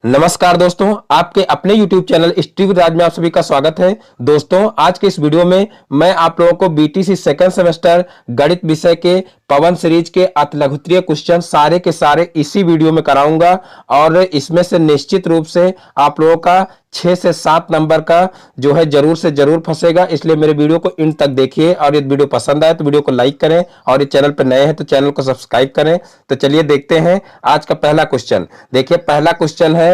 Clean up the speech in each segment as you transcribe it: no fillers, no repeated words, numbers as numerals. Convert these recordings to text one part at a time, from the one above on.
नमस्कार दोस्तों, आपके अपने YouTube चैनल स्ट्री विद राज में आप सभी का स्वागत है। दोस्तों, आज के इस वीडियो में मैं आप लोगों को बीटीसी सेकंड सेमेस्टर गणित विषय के पवन सीरीज के अतिलघुत्तरीय क्वेश्चन सारे के सारे इसी वीडियो में कराऊंगा और इसमें से निश्चित रूप से आप लोगों का 6 से 7 नंबर का जो है जरूर से जरूर फंसेगा। इसलिए मेरे वीडियो को इन तक देखिए और यदि वीडियो पसंद आए तो वीडियो को लाइक करें और ये चैनल पर नए हैं तो चैनल को सब्सक्राइब करें। तो चलिए देखते हैं आज का पहला क्वेश्चन। देखिए, पहला क्वेश्चन है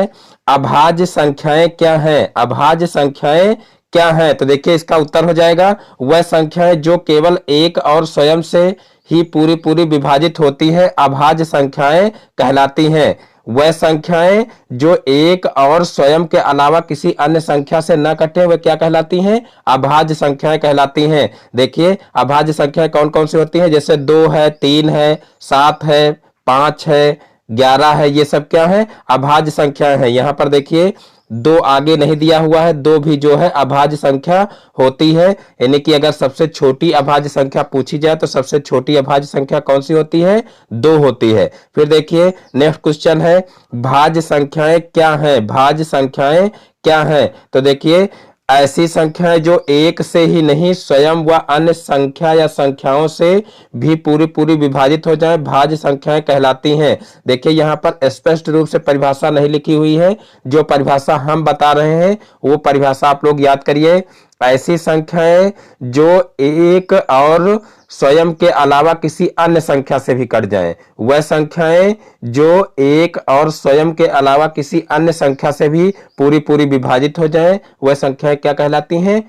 अभाज्य संख्याएं क्या हैं। अभाज्य संख्याएं क्या हैं? तो देखिए इसका उत्तर हो जाएगा वह संख्याएं जो केवल एक और स्वयं से ही पूरी पूरी विभाजित होती है अभाज्य संख्याएं कहलाती हैं। वह संख्याएं जो एक और स्वयं के अलावा किसी अन्य संख्या से न कटे वह क्या कहलाती हैं? अभाज्य संख्याएं कहलाती हैं। देखिए अभाज्य संख्याएं कौन कौन सी होती हैं? जैसे 2 है, 3 है, 7 है, 5 है, 11 है, ये सब क्या है? अभाज्य संख्याएं हैं। यहां पर देखिए 2 आगे नहीं दिया हुआ है, 2 भी जो है अभाज्य संख्या होती है। यानी कि अगर सबसे छोटी अभाज्य संख्या पूछी जाए तो सबसे छोटी अभाज्य संख्या कौन सी होती है? 2 होती है। फिर देखिए नेक्स्ट क्वेश्चन है भाज्य संख्याएं क्या हैं। भाज्य संख्याएं क्या हैं? तो देखिए ऐसी संख्याएं जो एक से ही नहीं स्वयं व अन्य संख्या या संख्याओं से भी पूरी पूरी विभाजित हो जाए भाज्य संख्याएं कहलाती हैं। देखिए यहाँ पर स्पष्ट रूप से परिभाषा नहीं लिखी हुई है। जो परिभाषा हम बता रहे हैं वो परिभाषा आप लोग याद करिए। ऐसी संख्याएं जो एक और स्वयं के अलावा किसी अन्य संख्या से भी कट जाएं। वह संख्याएं जो एक और स्वयं के अलावा किसी अन्य संख्या से भी पूरी पूरी विभाजित हो जाएं, वह संख्याएं क्या कहलाती हैं?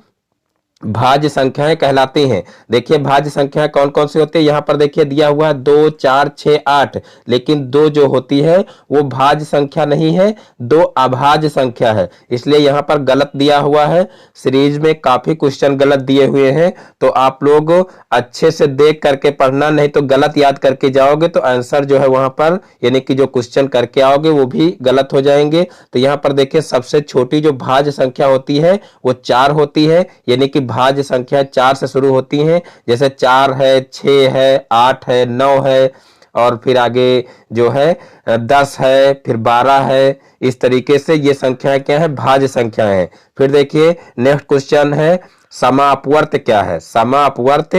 भाज्य संख्याएं कहलाती हैं। देखिए भाज्य संख्याएं कौन कौन सी होती है? यहाँ पर देखिए दिया हुआ है 2, 4, 6, 8, लेकिन 2 जो होती है वो भाज्य संख्या नहीं है, 2 अभाज्य संख्या है। इसलिए यहाँ पर गलत दिया हुआ है। सीरीज में काफी क्वेश्चन गलत दिए हुए हैं, तो आप लोग अच्छे से देख करके पढ़ना, नहीं तो गलत याद करके जाओगे तो आंसर जो है वहां पर यानी कि जो क्वेश्चन करके आओगे वो भी गलत हो जाएंगे। तो यहाँ पर देखिए सबसे छोटी जो भाज्य संख्या होती है वो 4 होती है। यानी कि भाज्य संख्या 4 से शुरू होती हैं। जैसे 4 है, 6 है, 8 है, 9 है और फिर आगे जो है 10 है, फिर 12 है। इस तरीके से ये संख्याएं क्या है? भाज्य संख्याएं हैं। फिर देखिए नेक्स्ट क्वेश्चन है समापवर्त क्या है। समापवर्त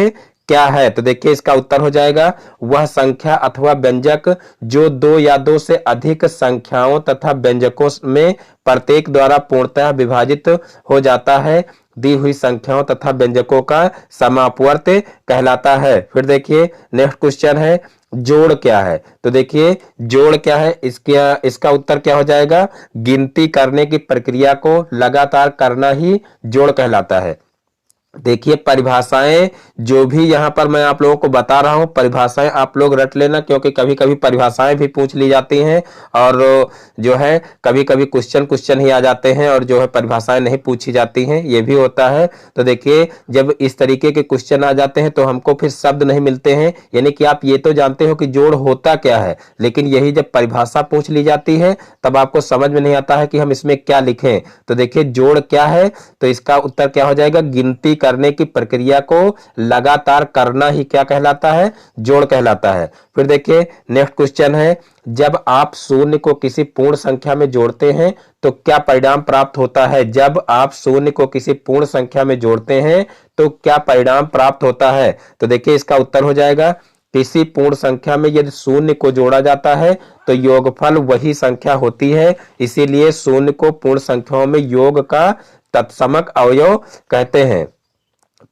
क्या है? तो देखिए इसका उत्तर हो जाएगा वह संख्या अथवा व्यंजक जो 2 या 2 से अधिक संख्याओं तथा व्यंजकों में प्रत्येक द्वारा पूर्णतः विभाजित हो जाता है दी हुई संख्याओं तथा व्यंजकों का समापवर्त कहलाता है। फिर देखिए नेक्स्ट क्वेश्चन है जोड़ क्या है। तो देखिए जोड़ क्या है? इसका उत्तर क्या हो जाएगा? गिनती करने की प्रक्रिया को लगातार करना ही जोड़ कहलाता है। देखिए परिभाषाएं जो भी यहाँ पर मैं आप लोगों को बता रहा हूं, परिभाषाएं आप लोग रट लेना, क्योंकि कभी कभी परिभाषाएं भी पूछ ली जाती हैं और जो है कभी कभी क्वेश्चन ही आ जाते हैं और जो है परिभाषाएं नहीं पूछी जाती हैं, ये भी होता है। तो देखिए जब इस तरीके के क्वेश्चन आ जाते हैं तो हमको फिर शब्द नहीं मिलते हैं। यानी कि आप ये तो जानते हो कि जोड़ होता क्या है, लेकिन यही जब परिभाषा पूछ ली जाती है तब आपको समझ में नहीं आता है कि हम इसमें क्या लिखें। तो देखिए जोड़ क्या है? तो इसका उत्तर क्या हो जाएगा? गिनती करने की प्रक्रिया को लगातार करना ही क्या कहलाता है? जोड़ कहलाता है। फिर देखिए नेक्स्ट क्वेश्चन है जब आप शून्य को किसी पूर्ण संख्या में जोड़ते हैं तो क्या परिणाम प्राप्त होता है? जब आप शून्य को किसी पूर्ण संख्या में जोड़ते हैं तो क्या परिणाम प्राप्त होता है? तो देखिए इसका उत्तर हो जाएगा किसी पूर्ण संख्या में यदि शून्य को जोड़ा जाता है तो योगफल वही संख्या होती है। इसीलिए शून्य को पूर्ण संख्याओं में योग का तत्समक अवयव कहते हैं।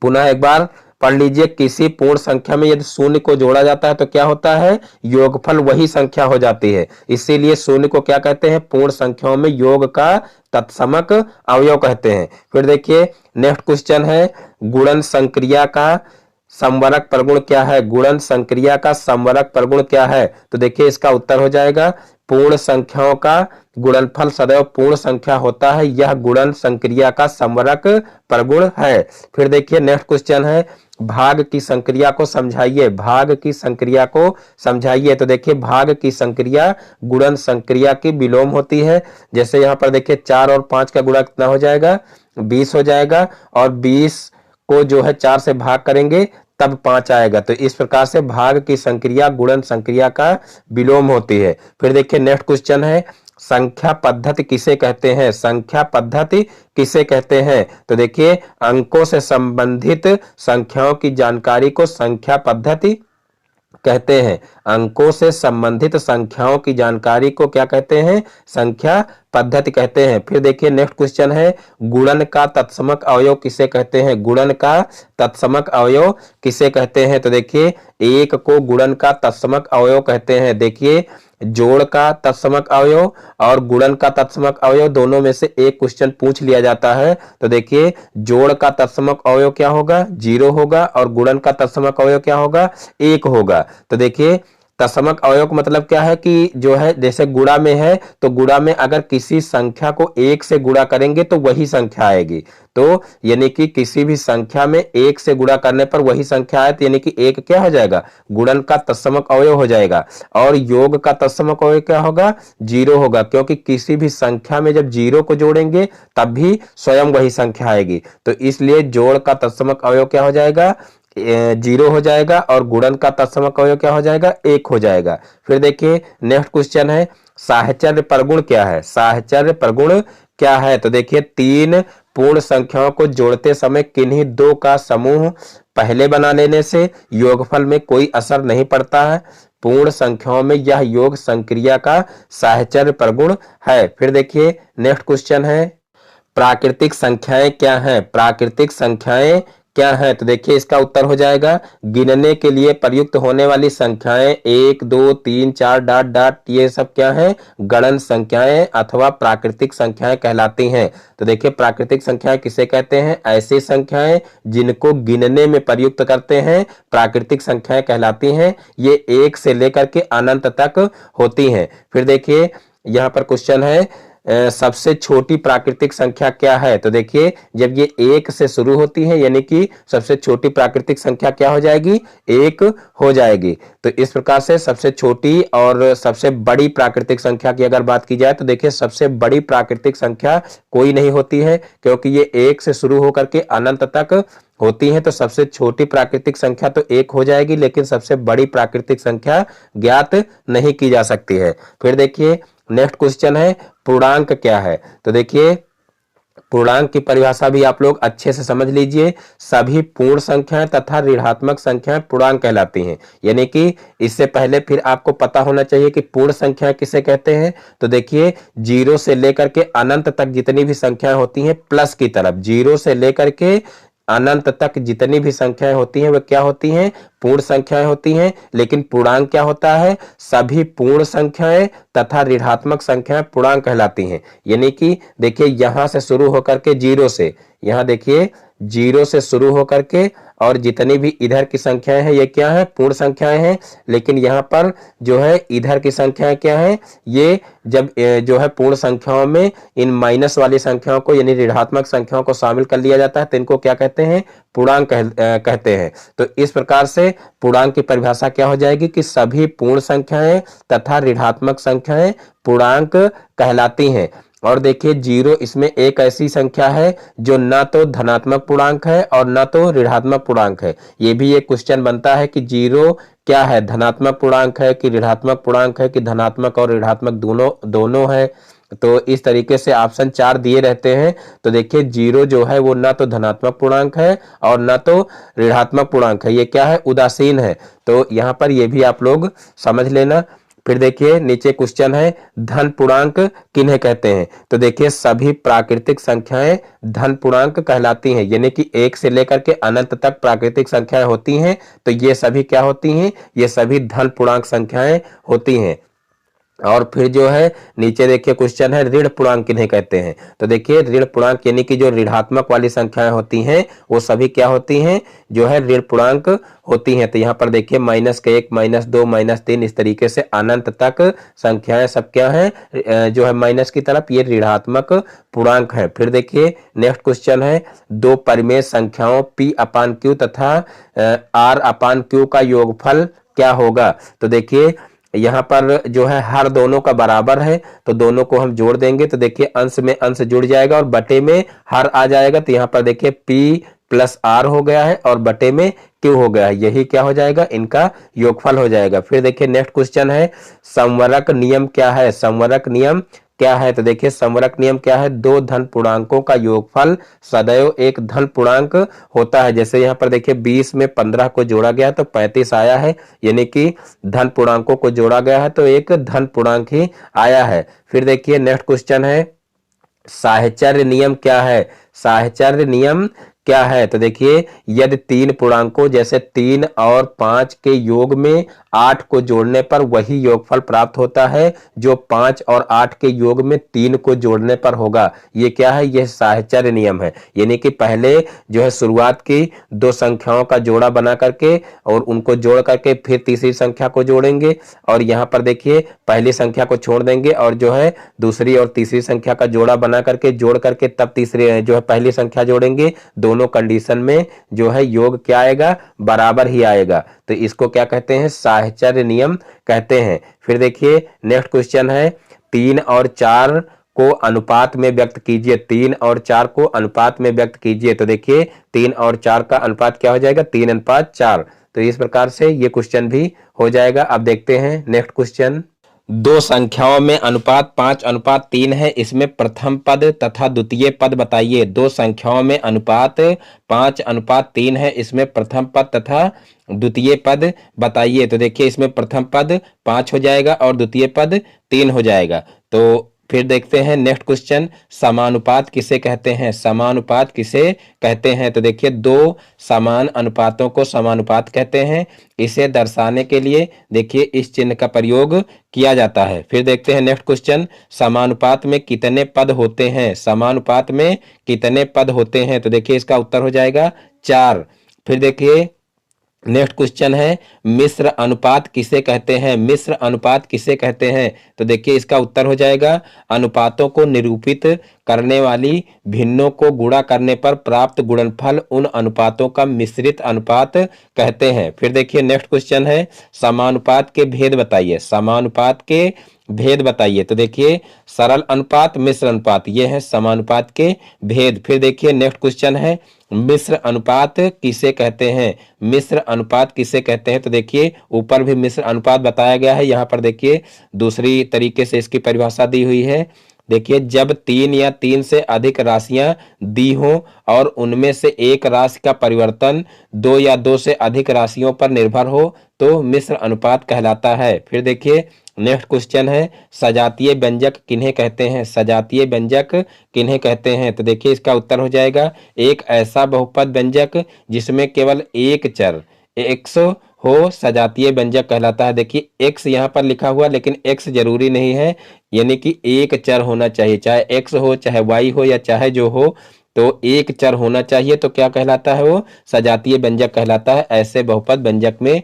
पुनः एक बार पढ़ लीजिए, किसी पूर्ण संख्या में यदि शून्य को जोड़ा जाता है तो क्या होता है? योगफल वही संख्या हो जाती है। इसीलिए शून्य को क्या कहते हैं? पूर्ण संख्याओं में योग का तत्समक अवयव कहते हैं। फिर देखिए नेक्स्ट क्वेश्चन है गुणन संक्रिया का समवरक प्रगुण क्या है? गुणन संक्रिया का समवरक प्रगुण क्या है? तो देखिए इसका उत्तर हो जाएगा पूर्ण संख्याओं का गुणनफल सदैव पूर्ण संख्या होता है, यह गुणन संक्रिया का समवरक प्रगुण है। फिर देखिए नेक्स्ट क्वेश्चन है भाग की संक्रिया को समझाइए। भाग की संक्रिया को समझाइए। तो देखिए भाग की संक्रिया गुणन संक्रिया की विलोम होती है। जैसे यहाँ पर देखिए 4 और 5 का गुणा कितना हो जाएगा? 20 हो जाएगा और 20 को जो है 4 से भाग करेंगे तब 5 आएगा। तो इस प्रकार से भाग की संक्रिया गुणन संक्रिया का विलोम होती है। फिर देखिए नेक्स्ट क्वेश्चन है संख्या पद्धति किसे कहते हैं? संख्या पद्धति किसे कहते हैं? तो देखिए, अंकों से संबंधित संख्याओं की जानकारी को संख्या पद्धति कहते हैं। अंकों से संबंधित संख्याओं की जानकारी को क्या कहते हैं? संख्या पद्धति कहते हैं। फिर देखिए नेक्स्ट क्वेश्चन है, गुणन का तत्समक अवयव किसे कहते हैं? गुणन का तत्समक अवयव किसे कहते हैं? तो देखिए, एक को गुणन का तत्समक अवयव कहते हैं। देखिए, जोड़ का तत्समक अवयव और गुणन का तत्समक अवयव दोनों में से एक क्वेश्चन पूछ लिया जाता है। तो देखिए, जोड़ का तत्समक अवयव क्या होगा? 0 होगा, और गुणन का तत्समक अवयव क्या होगा? 1 होगा। तो देखिए, तत्समक अवयव का मतलब क्या है कि जो है, जैसे गुणा में है तो गुणा में अगर किसी संख्या को 1 से गुणा करेंगे तो वही संख्या आएगी। तो यानी कि किसी भी संख्या में 1 से गुणा करने पर वही संख्या आए, तो यानी कि 1 क्या हो जाएगा? गुणन का तत्समक अवयव हो जाएगा। और योग का तत्समक अवयव क्या होगा? 0 होगा, क्योंकि किसी भी संख्या में जब 0 को जोड़ेंगे तब भी स्वयं वही संख्या आएगी। तो इसलिए जोड़ का तत्समक अवयव क्या हो जाएगा? 0 हो जाएगा, और गुणन का तत्समक अवयव क्या हो जाएगा? 1 हो जाएगा। फिर देखिए नेक्स्ट क्वेश्चन है, साहचर्य प्रगुण क्या है? साहचर्य प्रगुण क्या है? तो देखिए, 3 पूर्ण संख्याओं को जोड़ते समय किन्हीं 2 का समूह पहले बना लेने से योगफल में कोई असर नहीं पड़ता है। पूर्ण संख्याओं में यह योग संक्रिया का साहचर्य प्रगुण है। फिर देखिए नेक्स्ट क्वेश्चन है, प्राकृतिक संख्याएं क्या हैं? प्राकृतिक संख्याएं क्या है? तो देखिए, इसका उत्तर हो जाएगा, गिनने के लिए प्रयुक्त होने वाली संख्याएं 1 2 3 4 डॉट डॉट, ये सब क्या है? गणन संख्याएं अथवा प्राकृतिक संख्याएं कहलाती हैं। तो देखिए, प्राकृतिक संख्याएं किसे कहते हैं? ऐसी संख्याएं जिनको गिनने में प्रयुक्त करते हैं प्राकृतिक संख्याएं कहलाती हैं। ये 1 से लेकर के अनंत तक होती हैं। फिर देखिए, यहां पर क्वेश्चन है, सबसे छोटी प्राकृतिक संख्या क्या है? तो देखिए, जब ये 1 से शुरू होती है यानी कि सबसे छोटी प्राकृतिक संख्या क्या हो जाएगी? 1 हो जाएगी। तो इस प्रकार से सबसे छोटी और सबसे बड़ी प्राकृतिक संख्या की अगर बात की जाए तो देखिए, सबसे बड़ी प्राकृतिक संख्या कोई नहीं होती है, क्योंकि ये 1 से शुरू होकर के अनंत तक होती है। तो सबसे छोटी प्राकृतिक संख्या तो 1 हो जाएगी, लेकिन सबसे बड़ी प्राकृतिक संख्या ज्ञात नहीं की जा सकती है। फिर देखिए नेक्स्ट क्वेश्चन है, पूर्णांक क्या है? तो देखिए, पूर्णांक की परिभाषा भी आप लोग अच्छे से समझ लीजिए। सभी पूर्ण संख्याएं तथा ऋणात्मक संख्याएं पूर्णांक कहलाती हैं। यानी कि इससे पहले फिर आपको पता होना चाहिए कि पूर्ण संख्या किसे कहते हैं। तो देखिए, 0 से लेकर के अनंत तक जितनी भी संख्याएं होती हैं प्लस की तरफ, 0 से लेकर के अनंत तक जितनी भी संख्याएं होती हैं वह क्या होती हैं? पूर्ण संख्याएं होती हैं। लेकिन पूर्णांक क्या होता है? सभी पूर्ण संख्याएं तथा ऋणात्मक संख्याएं पूर्णांक कहलाती हैं। यानी कि देखिए, यहां से शुरू होकर के 0 से, यहां देखिए 0 से शुरू होकर के और जितनी भी इधर की संख्याएं हैं ये क्या है? पूर्ण संख्याएं हैं। लेकिन यहाँ पर जो है इधर की संख्याएं क्या है? ये जब जो है पूर्ण संख्याओं में इन माइनस वाली संख्याओं को यानी ऋणात्मक संख्याओं को शामिल कर लिया जाता है, तो इनको क्या कहते हैं? पूर्णांक कहते हैं। तो इस प्रकार से पूर्णांक की परिभाषा क्या हो जाएगी कि सभी पूर्ण संख्याएं तथा ऋणात्मक संख्याएं पूर्णांक कहलाती हैं। और देखिए, 0 इसमें एक ऐसी संख्या है जो ना तो धनात्मक पूर्णांक है और ना तो ऋणात्मक पूर्णांक है। ये भी एक क्वेश्चन बनता है कि 0 क्या है? धनात्मक पूर्णांक है कि ऋणात्मक पूर्णांक है कि धनात्मक और ऋणात्मक दोनों है। तो इस तरीके से ऑप्शन 4 दिए रहते हैं। तो देखिए, 0 जो है वो ना तो धनात्मक पूर्णांक है और ना तो ऋणात्मक पूर्णांक है। ये क्या है? उदासीन है। तो यहाँ पर ये भी आप लोग समझ लेना। फिर देखिए नीचे क्वेश्चन है, धन पूर्णांक किन्हें कहते हैं? तो देखिए, सभी प्राकृतिक संख्याएं धन पूर्णांक कहलाती हैं। यानी कि 1 से लेकर के अनंत तक प्राकृतिक संख्याएं होती हैं, तो ये सभी क्या होती हैं? ये सभी धन पूर्णांक संख्याएं होती हैं। और फिर जो है नीचे देखिए क्वेश्चन है, ऋण पूर्णांक किन्हें कहते हैं? तो देखिए, ऋण पूर्णांक यानी कि जो ऋणात्मक वाली संख्याएं होती हैं वो सभी क्या होती हैं? जो है ऋण पूर्णांक होती हैं। तो यहाँ पर देखिए -1 -2 -3 इस तरीके से अनंत तक संख्याएं सब क्या है? जो है माइनस की तरफ, ये ऋणात्मक पूर्णांक है। फिर देखिए नेक्स्ट क्वेश्चन है, 2 परिमेय संख्याओं p/q तथा r/q का योगफल क्या होगा? तो देखिए, यहाँ पर जो है हर दोनों का बराबर है, तो दोनों को हम जोड़ देंगे तो देखिए अंश में अंश जुड़ जाएगा और बटे में हर आ जाएगा। तो यहाँ पर देखिए p + r हो गया है और बटे में q हो गया है। यही क्या हो जाएगा? इनका योगफल हो जाएगा। फिर देखिए नेक्स्ट क्वेश्चन है, संवरक नियम क्या है? संवरक नियम क्या है? तो देखिए संवरक नियम क्या है? दो धन पूर्णांकों का योगफल सदैव एक धन पूर्णांक होता है। जैसे यहाँ पर देखिए 20 में 15 को जोड़ा गया तो 35 आया है, यानी कि धन पूर्णांकों को जोड़ा गया है तो एक धन पूर्णांक ही आया है। फिर देखिए नेक्स्ट क्वेश्चन है, साहचर्य नियम क्या है? साहचर्य नियम क्या है? तो देखिए यदि तीन पूर्णांकों जैसे 3 और 5 के योग में 8 को जोड़ने पर वही योगफल प्राप्त होता है जो 5 और 8 के योग में 3 को जोड़ने पर होगा। ये क्या है? यह साहचर्य नियम है। यानी कि पहले जो है शुरुआत की दो संख्याओं का जोड़ा बना करके और उनको जोड़ करके फिर तीसरी संख्या को जोड़ेंगे, और यहाँ पर देखिए पहली संख्या को छोड़ देंगे और जो है दूसरी और तीसरी संख्या का जोड़ा बना करके जोड़ करके तब तीसरी जो है पहली संख्या जोड़ेंगे। दोनों कंडीशन में जो है योग क्या आएगा? बराबर ही आएगा। तो इसको क्या कहते हैं? साहचर्य नियम कहते हैं। फिर देखिए नेक्स्ट क्वेश्चन है, 3 और 4 को अनुपात में व्यक्त कीजिए। 3 और 4 को अनुपात में व्यक्त कीजिए। तो देखिए 3 और 4 का अनुपात क्या हो जाएगा? 3:4। तो इस प्रकार से ये क्वेश्चन भी हो जाएगा। अब देखते हैं नेक्स्ट क्वेश्चन, दो संख्याओं में अनुपात 5:3 है, इसमें प्रथम पद तथा द्वितीय पद बताइए। दो संख्याओं में अनुपात 5:3 है, इसमें प्रथम पद तथा द्वितीय पद बताइए। तो देखिए इसमें प्रथम पद 5 हो जाएगा और द्वितीय पद 3 हो जाएगा। तो फिर देखते हैं नेक्स्ट क्वेश्चन, समानुपात किसे कहते हैं? समानुपात किसे कहते हैं? तो देखिए दो समान अनुपातों को समानुपात कहते हैं। इसे दर्शाने के लिए देखिए इस चिन्ह का प्रयोग किया जाता है। फिर देखते हैं नेक्स्ट क्वेश्चन, समानुपात में कितने पद होते हैं? समानुपात में कितने पद होते हैं? तो देखिए इसका उत्तर हो जाएगा 4। फिर देखिए नेक्स्ट क्वेश्चन है, मिश्र अनुपात किसे कहते हैं? मिश्र अनुपात किसे कहते हैं? तो देखिए इसका उत्तर हो जाएगा, अनुपातों को निरूपित करने वाली भिन्नों को गुणा करने पर प्राप्त गुणनफल उन अनुपातों का मिश्रित अनुपात कहते हैं। फिर देखिए नेक्स्ट क्वेश्चन है, समानुपात के भेद बताइए। समानुपात के भेद बताइए। तो देखिए सरल अनुपात, मिश्र अनुपात, ये है समानुपात के भेद। फिर देखिए नेक्स्ट क्वेश्चन है, मिश्र अनुपात किसे कहते हैं? मिश्र अनुपात किसे कहते हैं? तो देखिए ऊपर भी मिश्र अनुपात बताया गया है, यहाँ पर देखिए दूसरी तरीके से इसकी परिभाषा दी हुई है। देखिए जब 3 या 3 से अधिक राशियां दी हों और उनमें से एक राशि का परिवर्तन 2 या 2 से अधिक राशियों पर निर्भर हो तो मिश्र अनुपात कहलाता है। फिर देखिए नेक्स्ट क्वेश्चन है, सजातीय व्यंजक किन्हें कहते हैं? सजातीय व्यंजक किन्हें कहते हैं? तो देखिए इसका उत्तर हो जाएगा, एक ऐसा बहुपद व्यंजक जिसमें केवल एक चर x हो सजातीय व्यंजक कहलाता है। देखिए x यहाँ पर लिखा हुआ लेकिन x जरूरी नहीं है, यानी कि एक चर होना चाहिए, चाहे x हो चाहे y हो या चाहे जो हो, तो एक चर होना चाहिए। तो क्या कहलाता है? वो सजातीय व्यंजक कहलाता है। ऐसे बहुपद व्यंजक में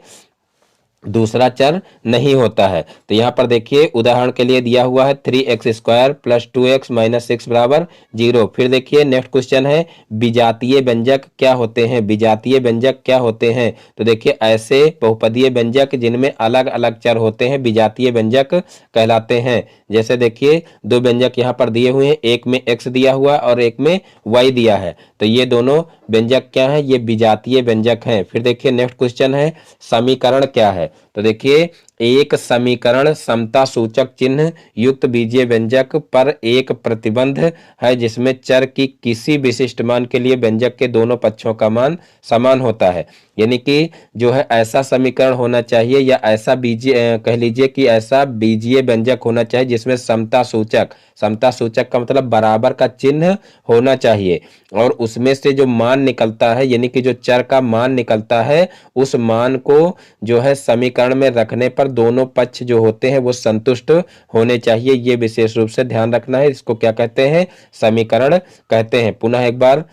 दूसरा चर नहीं होता है। तो यहाँ पर देखिए उदाहरण के लिए दिया हुआ है 3x² + 2x - 6 = 0। फिर देखिए नेक्स्ट क्वेश्चन है, विजातीय व्यंजक क्या होते हैं? विजातीय व्यंजक क्या होते हैं? तो देखिए ऐसे बहुपदीय व्यंजक जिनमें अलग अलग चर होते हैं विजातीय व्यंजक कहलाते हैं। जैसे देखिए दो व्यंजक यहाँ पर दिए हुए हैं, एक में x दिया हुआ और एक में y दिया है, तो ये दोनों व्यंजक क्या है? ये विजातीय व्यंजक हैं। फिर देखिए नेक्स्ट क्वेश्चन है, समीकरण क्या है? तो देखिए एक समीकरण समता सूचक चिन्ह युक्त बीजीय व्यंजक पर एक प्रतिबंध है जिसमें चर की किसी विशिष्ट मान के लिए व्यंजक के दोनों पक्षों का मान समान होता है। यानी कि जो है ऐसा समीकरण होना चाहिए या ऐसा बीजीय कह लीजिए कि ऐसा बीजीय व्यंजक होना चाहिए जिसमें समता सूचक का मतलब बराबर का चिन्ह होना चाहिए, और उसमें से जो मान निकलता है यानी कि जो चर का मान निकलता है उस मान को जो है समीकरण में रखने पर दोनों पक्ष जो होते हैं वो संतुष्ट होने चाहिए। ये विशेष रूप से ध्यान रखना है। इसको क्या कहते हैं? समीकरण कहते हैं। पुनः एक बार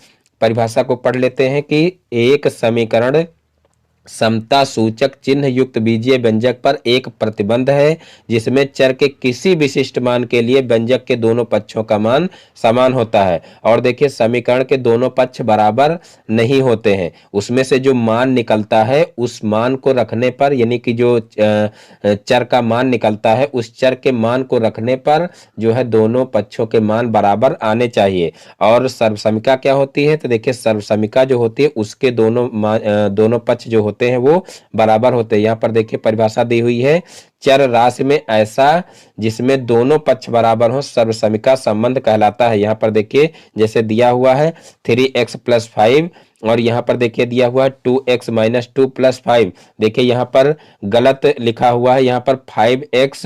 परिभाषा को पढ़ लेते हैं कि एक समीकरण समता सूचक चिन्ह युक्त बीजीय व्यंजक पर एक प्रतिबंध है जिसमें चर के किसी विशिष्ट मान के लिए व्यंजक के दोनों पक्षों का मान समान होता है। और देखिए समीकरण के दोनों पक्ष बराबर नहीं होते हैं, उसमें से जो मान निकलता है उस मान को रखने पर यानी कि जो चर का मान निकलता है उस चर के मान को रखने पर जो है दोनों पक्षों के मान बराबर आने चाहिए। और सर्वसमिका क्या होती है? तो देखिए सर्वसमिका जो होती है उसके दोनों पक्ष जो होते हैं वो बराबर होते हैं। यहाँ पर देखिए परिभाषा दी हुई है, चर राशि में ऐसा जिसमें दोनों पक्ष बराबर हो सर्वसमिका संबंध कहलाता है। यहाँ पर देखिए जैसे दिया हुआ है 3x + 5 और यहाँ पर देखिए दिया हुआ है 2x - 2 + 5। देखिए यहाँ पर गलत लिखा हुआ है, यहाँ पर 5x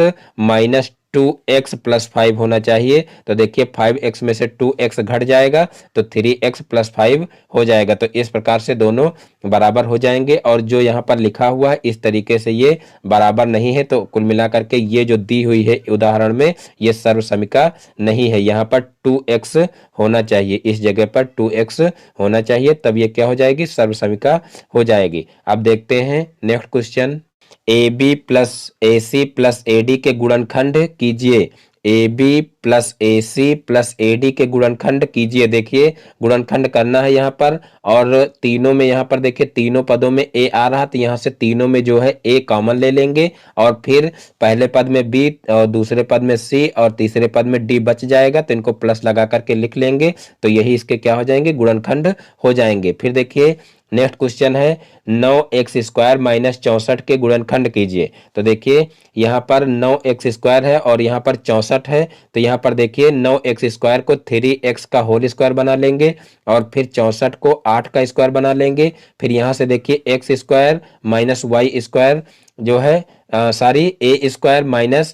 - 2x + 5 होना चाहिए। तो देखिए 5x में से 2x घट जाएगा तो 3x + 5 हो जाएगा। तो इस प्रकार से दोनों बराबर हो जाएंगे और जो यहाँ पर लिखा हुआ है इस तरीके से ये बराबर नहीं है। तो कुल मिलाकर के ये जो दी हुई है उदाहरण में ये सर्वसमिका नहीं है। यहाँ पर 2x होना चाहिए, इस जगह पर 2x होना चाहिए, तब ये क्या हो जाएगी, सर्वसमिका हो जाएगी। अब देखते हैं next question, AB + AC + AD के गुणनखंड कीजिए। AB + AC + AD के गुणनखंड कीजिए। देखिए गुणनखंड करना है यहाँ पर और तीनों में यहाँ पर देखिए तीनों पदों में A आ रहा तो यहाँ से तीनों में जो है A कॉमन ले लेंगे और फिर पहले पद में B और दूसरे पद में C और तीसरे पद में D बच जाएगा तो इनको प्लस लगा करके लिख लेंगे। तो यही इसके क्या हो जाएंगे, गुणनखंड हो जाएंगे। फिर देखिए नेक्स्ट क्वेश्चन है 9x² - 64 के गुणनखंड कीजिए। तो देखिए यहाँ पर 9x² है और यहाँ पर 64 है। तो यहाँ पर देखिए 9x² को 3x का होल स्क्वायर बना लेंगे और फिर 64 को 8 का स्क्वायर बना लेंगे। फिर यहाँ से देखिए x² - y² जो है a²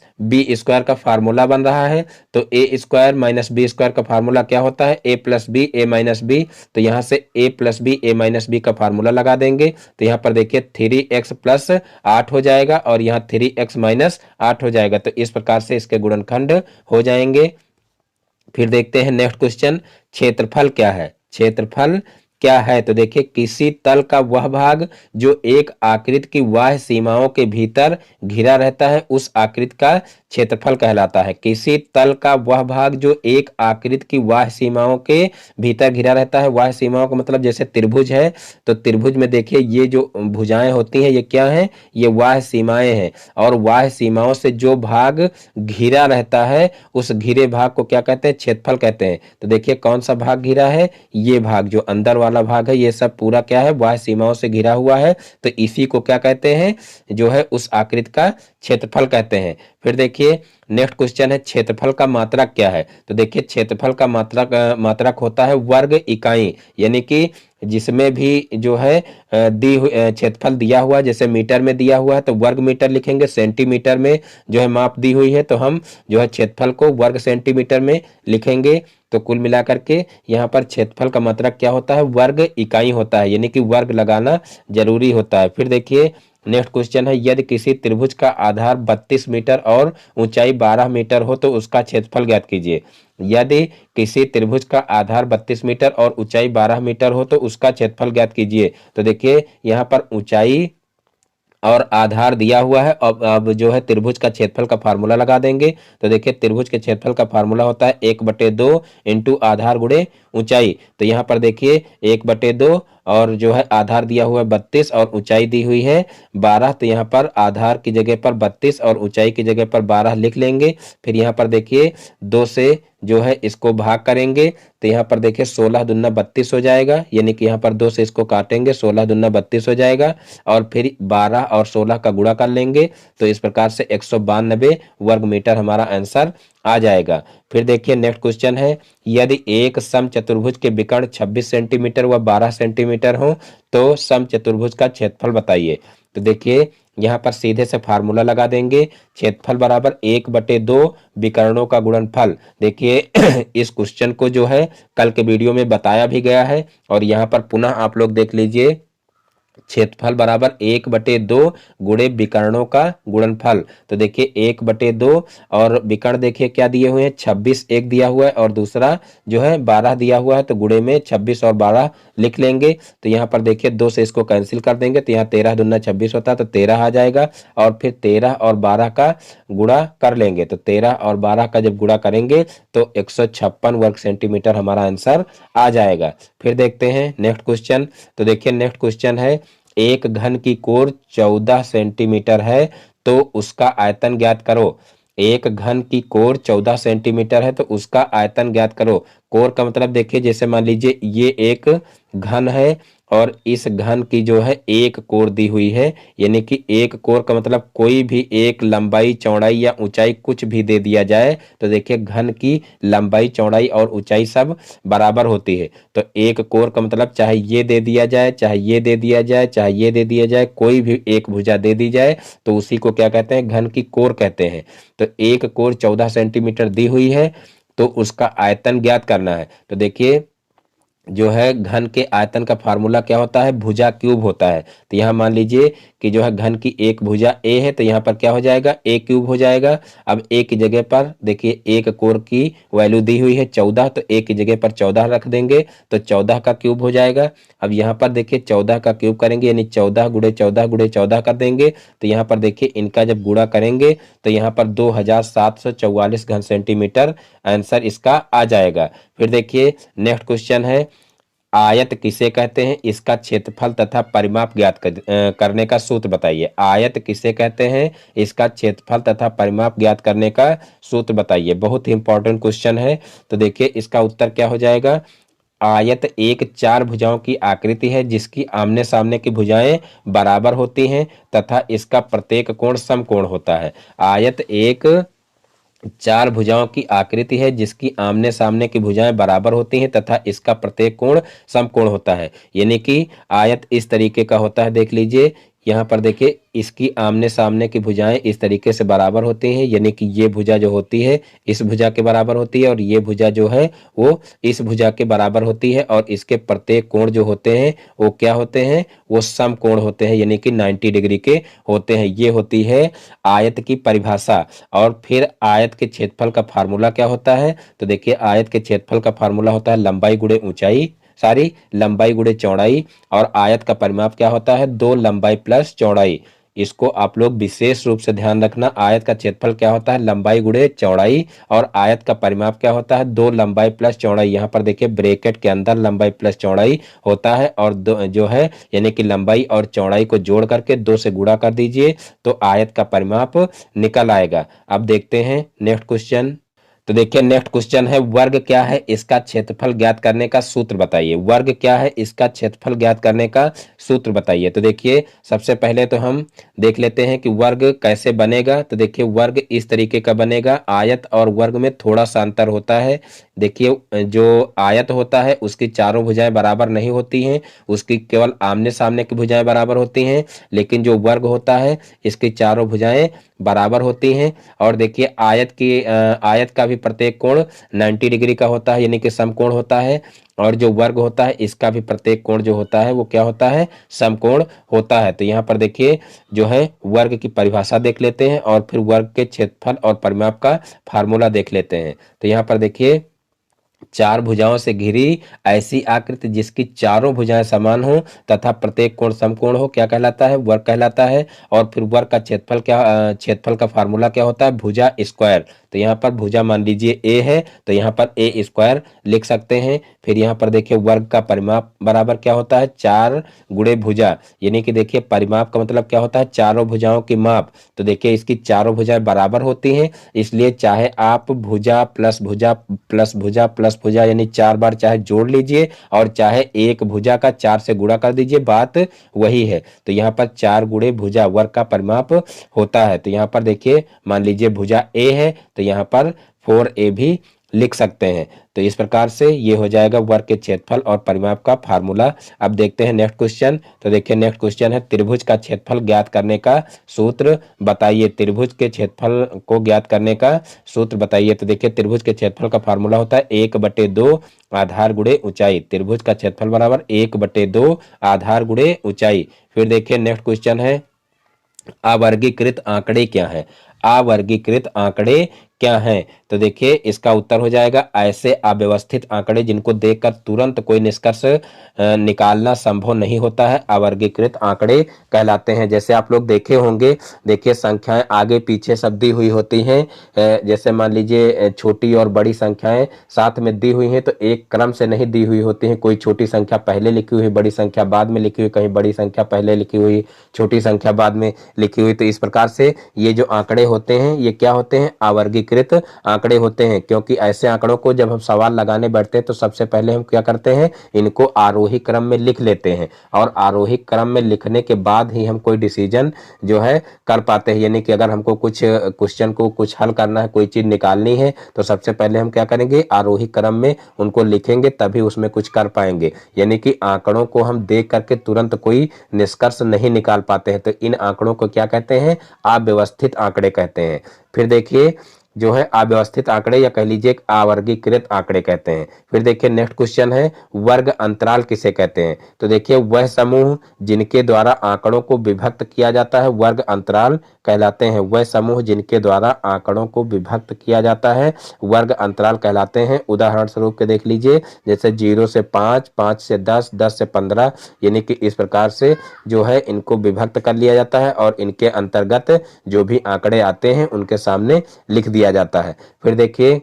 - b² का फार्मूला बन रहा है। तो a² - b² का फार्मूला क्या होता है, a + b a - b। तो यहाँ से a + b a - b का फार्मूला लगा देंगे। तो यहाँ पर देखिए 3x + 8 हो जाएगा और यहाँ 3x - 8 हो जाएगा। तो इस प्रकार से इसके गुणनखंड हो जाएंगे। फिर देखते हैं नेक्स्ट क्वेश्चन, क्षेत्रफल क्या है। क्षेत्रफल क्या है तो देखिए किसी तल का वह भाग जो एक आकृति की बाह्य सीमाओं के भीतर घिरा रहता है उस आकृति का क्षेत्रफल कहलाता है। किसी तल का वह भाग जो एक आकृति की बाह्य सीमाओं के भीतर घिरा रहता है। बाह्य सीमाओं का मतलब जैसे त्रिभुज है तो त्रिभुज में देखिए ये जो भुजाएं होती हैं ये क्या हैं, ये बाह्य सीमाएं हैं और बाह्य सीमाओं से जो भाग घिरा रहता है उस घिरे भाग को क्या कहते हैं, क्षेत्रफल कहते हैं। तो देखिए कौन सा भाग घिरा है, ये भाग जो अंदर वाला भाग है ये सब पूरा क्या है, बाह्य सीमाओं से घिरा हुआ है। तो इसी को क्या कहते हैं, जो है उस आकृति का क्षेत्रफल कहते हैं। फिर देखिए नेक्स्ट क्वेश्चन है क्षेत्रफल का मात्रक क्या है। तो देखिए क्षेत्रफल का मात्रक होता है वर्ग इकाई, यानी कि जिसमें भी जो है क्षेत्रफल दिया हुआ है, जैसे मीटर में दिया हुआ है तो वर्ग मीटर लिखेंगे, सेंटीमीटर में जो है माप दी हुई है तो हम जो है क्षेत्रफल को वर्ग सेंटीमीटर में लिखेंगे। तो कुल मिलाकर के यहाँ पर क्षेत्रफल का मात्रक क्या होता है, वर्ग इकाई होता है, यानी कि वर्ग लगाना जरूरी होता है। फिर देखिए नेक्स्ट क्वेश्चन है यदि किसी त्रिभुज का आधार 32 मीटर और ऊंचाई 12 मीटर हो तो उसका क्षेत्रफल ज्ञात कीजिए। यदि किसी त्रिभुज का आधार 32 मीटर और ऊंचाई 12 मीटर हो तो उसका क्षेत्रफल ज्ञात कीजिए। तो देखिए यहाँ पर ऊंचाई और आधार दिया हुआ है। अब जो है त्रिभुज का क्षेत्रफल का फार्मूला लगा देंगे। तो देखिए त्रिभुज के क्षेत्रफल का फार्मूला होता है 1/2 इंटू आधार गुणे ऊंचाई। तो यहाँ पर देखिए 1/2 और जो है आधार दिया हुआ है 32 और ऊंचाई दी हुई है 12। तो यहाँ पर आधार की जगह पर 32 और ऊंचाई की जगह पर 12 लिख लेंगे। फिर यहाँ पर देखिए 2 से जो है इसको भाग करेंगे तो यहाँ पर देखिए 16 दूना 32 हो जाएगा, यानी कि यहाँ पर 2 से इसको काटेंगे 16 दूना 32 हो जाएगा और फिर 12 और 16 का गुणा कर लेंगे। तो इस प्रकार से 192 वर्ग मीटर हमारा आंसर आ जाएगा। फिर देखिए नेक्स्ट क्वेश्चन है यदि एक समचतुर्भुज के विकर्ण 26 सेंटीमीटर व 12 सेंटीमीटर हो तो समचतुर्भुज का क्षेत्रफल बताइए। तो देखिए यहाँ पर सीधे से फार्मूला लगा देंगे, क्षेत्रफल बराबर 1/2 विकर्णों का गुणनफल। देखिए इस क्वेश्चन को जो है कल के वीडियो में बताया भी गया है और यहाँ पर पुनः आप लोग देख लीजिए, क्षेत्रफल बराबर 1/2 गुणे विकर्णों का गुणनफल। तो देखिए 1/2 और विकर्ण देखिए क्या दिए हुए हैं, 26 एक दिया हुआ है और दूसरा जो है 12 दिया हुआ है। तो गुणे में 26 और 12 लिख लेंगे। तो यहाँ पर देखिए 2 से इसको कैंसिल कर देंगे तो यहाँ 13 दूना 26 होता है तो 13 आ जाएगा और फिर 13 और 12 का गुणा कर लेंगे। तो 13 और 12 का जब गुणा करेंगे तो 156 वर्ग सेंटीमीटर हमारा आंसर आ जाएगा। फिर देखते हैं नेक्स्ट क्वेश्चन। तो देखिए नेक्स्ट क्वेश्चन है एक घन की कोर 14 सेंटीमीटर है तो उसका आयतन ज्ञात करो। एक घन की कोर 14 सेंटीमीटर है तो उसका आयतन ज्ञात करो। कोर का मतलब देखिए जैसे मान लीजिए ये एक घन है और इस घन की जो है एक कोर दी हुई है, यानी कि एक कोर का मतलब कोई भी एक लंबाई चौड़ाई या ऊंचाई कुछ भी दे दिया जाए तो देखिए घन की लंबाई चौड़ाई और ऊंचाई सब बराबर होती है। तो एक कोर का मतलब चाहे ये दे दिया जाए, चाहे ये दे दिया जाए, चाहे ये दे दिया जाए, कोई भी एक भुजा दे दी जाए तो उसी को क्या कहते हैं, घन की कोर कहते हैं। तो एक कोर 14 सेंटीमीटर दी हुई है तो उसका आयतन ज्ञात करना है। तो देखिए जो है घन के आयतन का फार्मूला क्या होता है, भुजा क्यूब होता है। तो यहाँ मान लीजिए कि जो है घन की एक भुजा ए है तो यहाँ पर क्या हो जाएगा, ए क्यूब हो जाएगा। अब ए की जगह पर देखिए एक कोर की वैल्यू दी हुई है 14, तो ए की जगह पर 14 रख देंगे तो 14 का क्यूब हो जाएगा। अब यहाँ पर देखिए 14 का क्यूब करेंगे यानी 14 गुणे 14 गुणे 14 कर देंगे। तो यहाँ पर देखिए इनका जब गुणा करेंगे तो यहाँ पर 2744 घन सेंटीमीटर आंसर इसका आ जाएगा। फिर देखिए नेक्स्ट क्वेश्चन है, आयत किसे कहते हैं, इसका क्षेत्रफल तथा परिमाप ज्ञात करने का सूत्र बताइए। आयत किसे कहते हैं, इसका क्षेत्रफल तथा परिमाप ज्ञात करने का सूत्र बताइए। बहुत ही इंपॉर्टेंट क्वेश्चन है। तो देखिए इसका उत्तर क्या हो जाएगा, आयत एक चार भुजाओं की आकृति है जिसकी आमने सामने की भुजाएं बराबर होती हैं तथा इसका प्रत्येक कोण समकोण होता है। आयत एक चार भुजाओं की आकृति है जिसकी आमने सामने की भुजाएं बराबर होती हैं तथा इसका प्रत्येक कोण समकोण होता है। यानी कि आयत इस तरीके का होता है, देख लीजिए यहाँ पर देखिए इसकी आमने सामने की भुजाएं इस तरीके से बराबर होती हैं, यानी कि ये भुजा जो होती है इस भुजा के बराबर होती है और ये भुजा जो है वो इस भुजा के बराबर होती है और इसके प्रत्येक कोण जो होते हैं वो क्या होते हैं, वो समकोण होते हैं, यानी कि 90 डिग्री के होते हैं। ये होती है आयत की परिभाषा। और फिर आयत के क्षेत्रफल का फार्मूला क्या होता है, तो देखिए आयत के क्षेत्रफल का फार्मूला होता है लंबाई गुणे ऊंचाई, लंबाई गुणे चौड़ाई। और आयत का परिमाप क्या होता है, 2 लंबाई प्लस चौड़ाई। इसको आप लोग विशेष रूप से ध्यान रखना। आयत का क्षेत्रफल क्या होता है, लंबाई गुणे चौड़ाई, और आयत का परिमाप क्या होता है, 2 लंबाई प्लस चौड़ाई। यहाँ पर देखिए ब्रैकेट के अंदर लंबाई प्लस चौड़ाई होता है और जो है यानी कि लंबाई और चौड़ाई को जोड़ करके 2 से गुणा कर दीजिए तो आयत का परिमाप निकल आएगा। अब देखते हैं नेक्स्ट क्वेश्चन। तो देखिए नेक्स्ट क्वेश्चन है, वर्ग क्या है, इसका क्षेत्रफल ज्ञात करने का सूत्र बताइए। वर्ग क्या है, इसका क्षेत्रफल ज्ञात करने का सूत्र बताइए। तो देखिए सबसे पहले तो हम देख लेते हैं कि वर्ग कैसे बनेगा। तो देखिए वर्ग इस तरीके का बनेगा, आयत और वर्ग में थोड़ा सा अंतर होता है। देखिए जो आयत होता है उसकी चारों भुजाएं बराबर नहीं होती हैं, उसकी केवल आमने सामने की भुजाएं बराबर होती हैं। लेकिन जो वर्ग होता है इसकी चारों भुजाएं बराबर होती हैं। और देखिए आयत का भी प्रत्येक कोण 90 डिग्री का होता है, यानी कि समकोण होता है। और जो वर्ग होता है इसका भी प्रत्येक कोण जो होता है वो क्या होता है, समकोण होता है। तो यहाँ पर देखिए जो है वर्ग की परिभाषा देख लेते हैं और फिर वर्ग के क्षेत्रफल और परिमाप का फार्मूला देख लेते हैं। तो यहाँ पर देखिए चार भुजाओं से घिरी ऐसी आकृति जिसकी चारों भुजाएं समान हो तथा प्रत्येक कोण समकोण हो क्या कहलाता है, वर्ग कहलाता है। और फिर वर्ग का क्षेत्रफल का फार्मूला क्या होता है, भुजा स्क्वायर। तो यहाँ पर भुजा मान लीजिए ए है तो यहाँ पर ए स्क्वायर लिख सकते हैं। फिर यहाँ पर देखिए वर्ग का परिमाप बराबर क्या होता है, 4 गुणे भुजा, यानी कि देखिए परिमाप का मतलब क्या होता है, चारों भुजाओं की माप। तो देखिए इसकी चारों भुजाएं बराबर होती हैं, इसलिए चाहे आप भुजा प्लस भुजा प्लस भुजा प्लस भुजा यानी 4 बार चाहे जोड़ लीजिए और चाहे एक भुजा का 4 से गुणा कर दीजिए, बात वही है। तो यहाँ पर 4 गुणे भुजा वर्ग का परिमाप होता है। तो यहाँ पर देखिए मान लीजिए भुजा ए है तो यहाँ पर 4a भी लिख सकते हैं। तो इस प्रकार से ये हो जाएगा वर्ग के क्षेत्रफल और परिमाप का फार्मूला। अब देखते हैं नेक्स्ट क्वेश्चन। तो देखिए नेक्स्ट क्वेश्चन है, त्रिभुज का क्षेत्रफल ज्ञात करने का सूत्र बताइए। त्रिभुज के क्षेत्रफल को ज्ञात करने का सूत्र बताइए। तो देखिए त्रिभुज के क्षेत्रफल का फार्मूला होता है 1/2 आधार गुणे ऊंचाई। त्रिभुज का क्षेत्रफल बराबर 1/2 आधार गुणे ऊंचाई। फिर देखिए नेक्स्ट क्वेश्चन है, अवर्गीकृत आंकड़े क्या है। अवर्गीकृत आंकड़े क्या हैं, तो देखिए इसका उत्तर हो जाएगा ऐसे अव्यवस्थित आंकड़े जिनको देखकर तुरंत कोई निष्कर्ष निकालना संभव नहीं होता है, अवर्गीकृत आंकड़े कहलाते हैं। जैसे आप लोग देखे होंगे, देखिए संख्याएं आगे पीछे सब दी हुई होती हैं। जैसे मान लीजिए छोटी और बड़ी संख्याएं साथ में दी हुई हैं तो एक क्रम से नहीं दी हुई होती हैं। कोई छोटी संख्या पहले लिखी हुई, बड़ी संख्या बाद में लिखी हुई, कहीं बड़ी संख्या पहले लिखी हुई, छोटी संख्या बाद में लिखी हुई। तो इस प्रकार से ये जो आंकड़े होते हैं ये क्या होते हैं, अवर्गीकृत आवर्गीकृत आंकड़े होते हैं, क्योंकि ऐसे आंकड़ों को जब हम सवाल लगाने बैठते हैं तो सबसे पहले हम क्या करते हैं, इनको आरोही क्रम में लिख लेते हैं और आरोही क्रम में लिखने के बाद ही हम कोई डिसीजन जो है कर पाते हैं। यानी कि अगर हमको कुछ क्वेश्चन को कुछ हल करना है, कोई चीज निकालनी है, तो सबसे पहले हम क्या करेंगे, आरोही क्रम में उनको लिखेंगे, तभी उसमें कुछ कर पाएंगे। यानी कि आंकड़ों को हम देख करके तुरंत कोई निष्कर्ष नहीं निकाल पाते हैं, तो इन आंकड़ों को क्या कहते हैं, अव्यवस्थित आंकड़े कहते हैं। फिर देखिए जो है अव्यवस्थित आंकड़े या कह लीजिए अवर्गीकृत आंकड़े कहते हैं। फिर देखिए नेक्स्ट क्वेश्चन है, वर्ग अंतराल किसे कहते हैं। तो देखिए वह समूह जिनके द्वारा आंकड़ों को विभक्त किया जाता है वर्ग अंतराल कहलाते हैं। वह समूह जिनके द्वारा आंकड़ों को विभक्त किया जाता है वर्ग अंतराल कहलाते हैं। उदाहरण स्वरूप के देख लीजिए, जैसे 0 से 5, 5 से 10, 10 से 15, यानी कि इस प्रकार से जो है इनको विभक्त कर लिया जाता है और इनके अंतर्गत जो भी आंकड़े आते हैं उनके सामने लिख दिया जाता है। फिर देखिए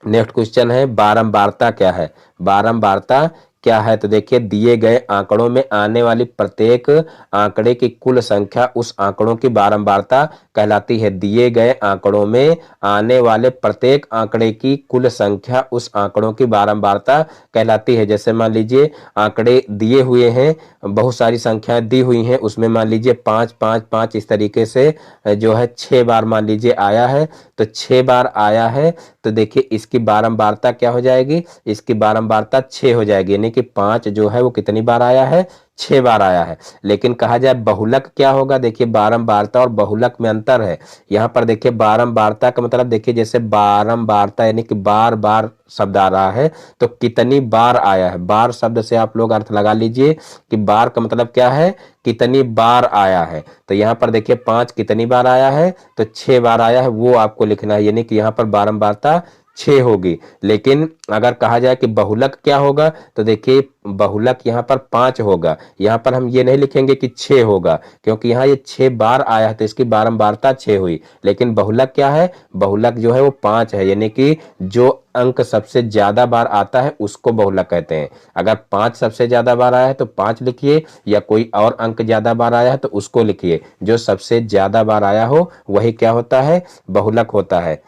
नेक्स्ट क्वेश्चन है, बारंबारता क्या है। बारंबारता क्या है, तो देखिए दिए गए आंकड़ों में आने वाली प्रत्येक आंकड़े की कुल संख्या उस आंकड़ों की बारंबारता कहलाती है। दिए गए आंकड़ों में आने वाले प्रत्येक आंकड़े की कुल संख्या उस आंकड़ों की बारंबारता कहलाती है। जैसे मान लीजिए आंकड़े दिए हुए हैं, बहुत सारी संख्याएं दी हुई हैं, उसमें मान लीजिए 5 5 5 इस तरीके से जो है 6 बार मान लीजिए आया है, तो 6 बार आया है, तो देखिए इसकी बारंबारता क्या हो जाएगी, इसकी बारंबारता 6 हो जाएगी। यानी कि 5 जो है वो कितनी बार आया है, 6 बार आया है। लेकिन कहा जाए बहुलक क्या होगा, देखिए बारंबारता और बहुलक में अंतर है। यहाँ पर देखिए बारंबारता का मतलब देखिए जैसे बारंबारता यानी कि बार बार शब्द आ रहा है, तो कितनी बार आया है। बार शब्द से आप लोग अर्थ लगा लीजिए कि बार का मतलब क्या है, कितनी बार आया है। तो यहाँ पर देखिए 5 कितनी बार आया है, तो 6 बार आया है, वो आपको लिखना है। यानी कि यहाँ पर बारंबारता 6 होगी। लेकिन अगर कहा जाए कि बहुलक क्या होगा, तो देखिए बहुलक यहाँ पर 5 होगा। यहाँ पर हम ये नहीं लिखेंगे कि 6 होगा, क्योंकि यहाँ ये 6 बार आया है तो इसकी बारंबारता 6 हुई। लेकिन बहुलक क्या है, बहुलक जो है वो 5 है। यानी कि जो अंक सबसे ज्यादा बार आता है उसको बहुलक कहते हैं। अगर 5 सबसे ज्यादा बार आया है तो 5 लिखिए, या कोई और अंक ज्यादा बार आया है तो उसको लिखिए। जो सबसे ज्यादा बार आया हो वही क्या होता है, बहुलक होता है।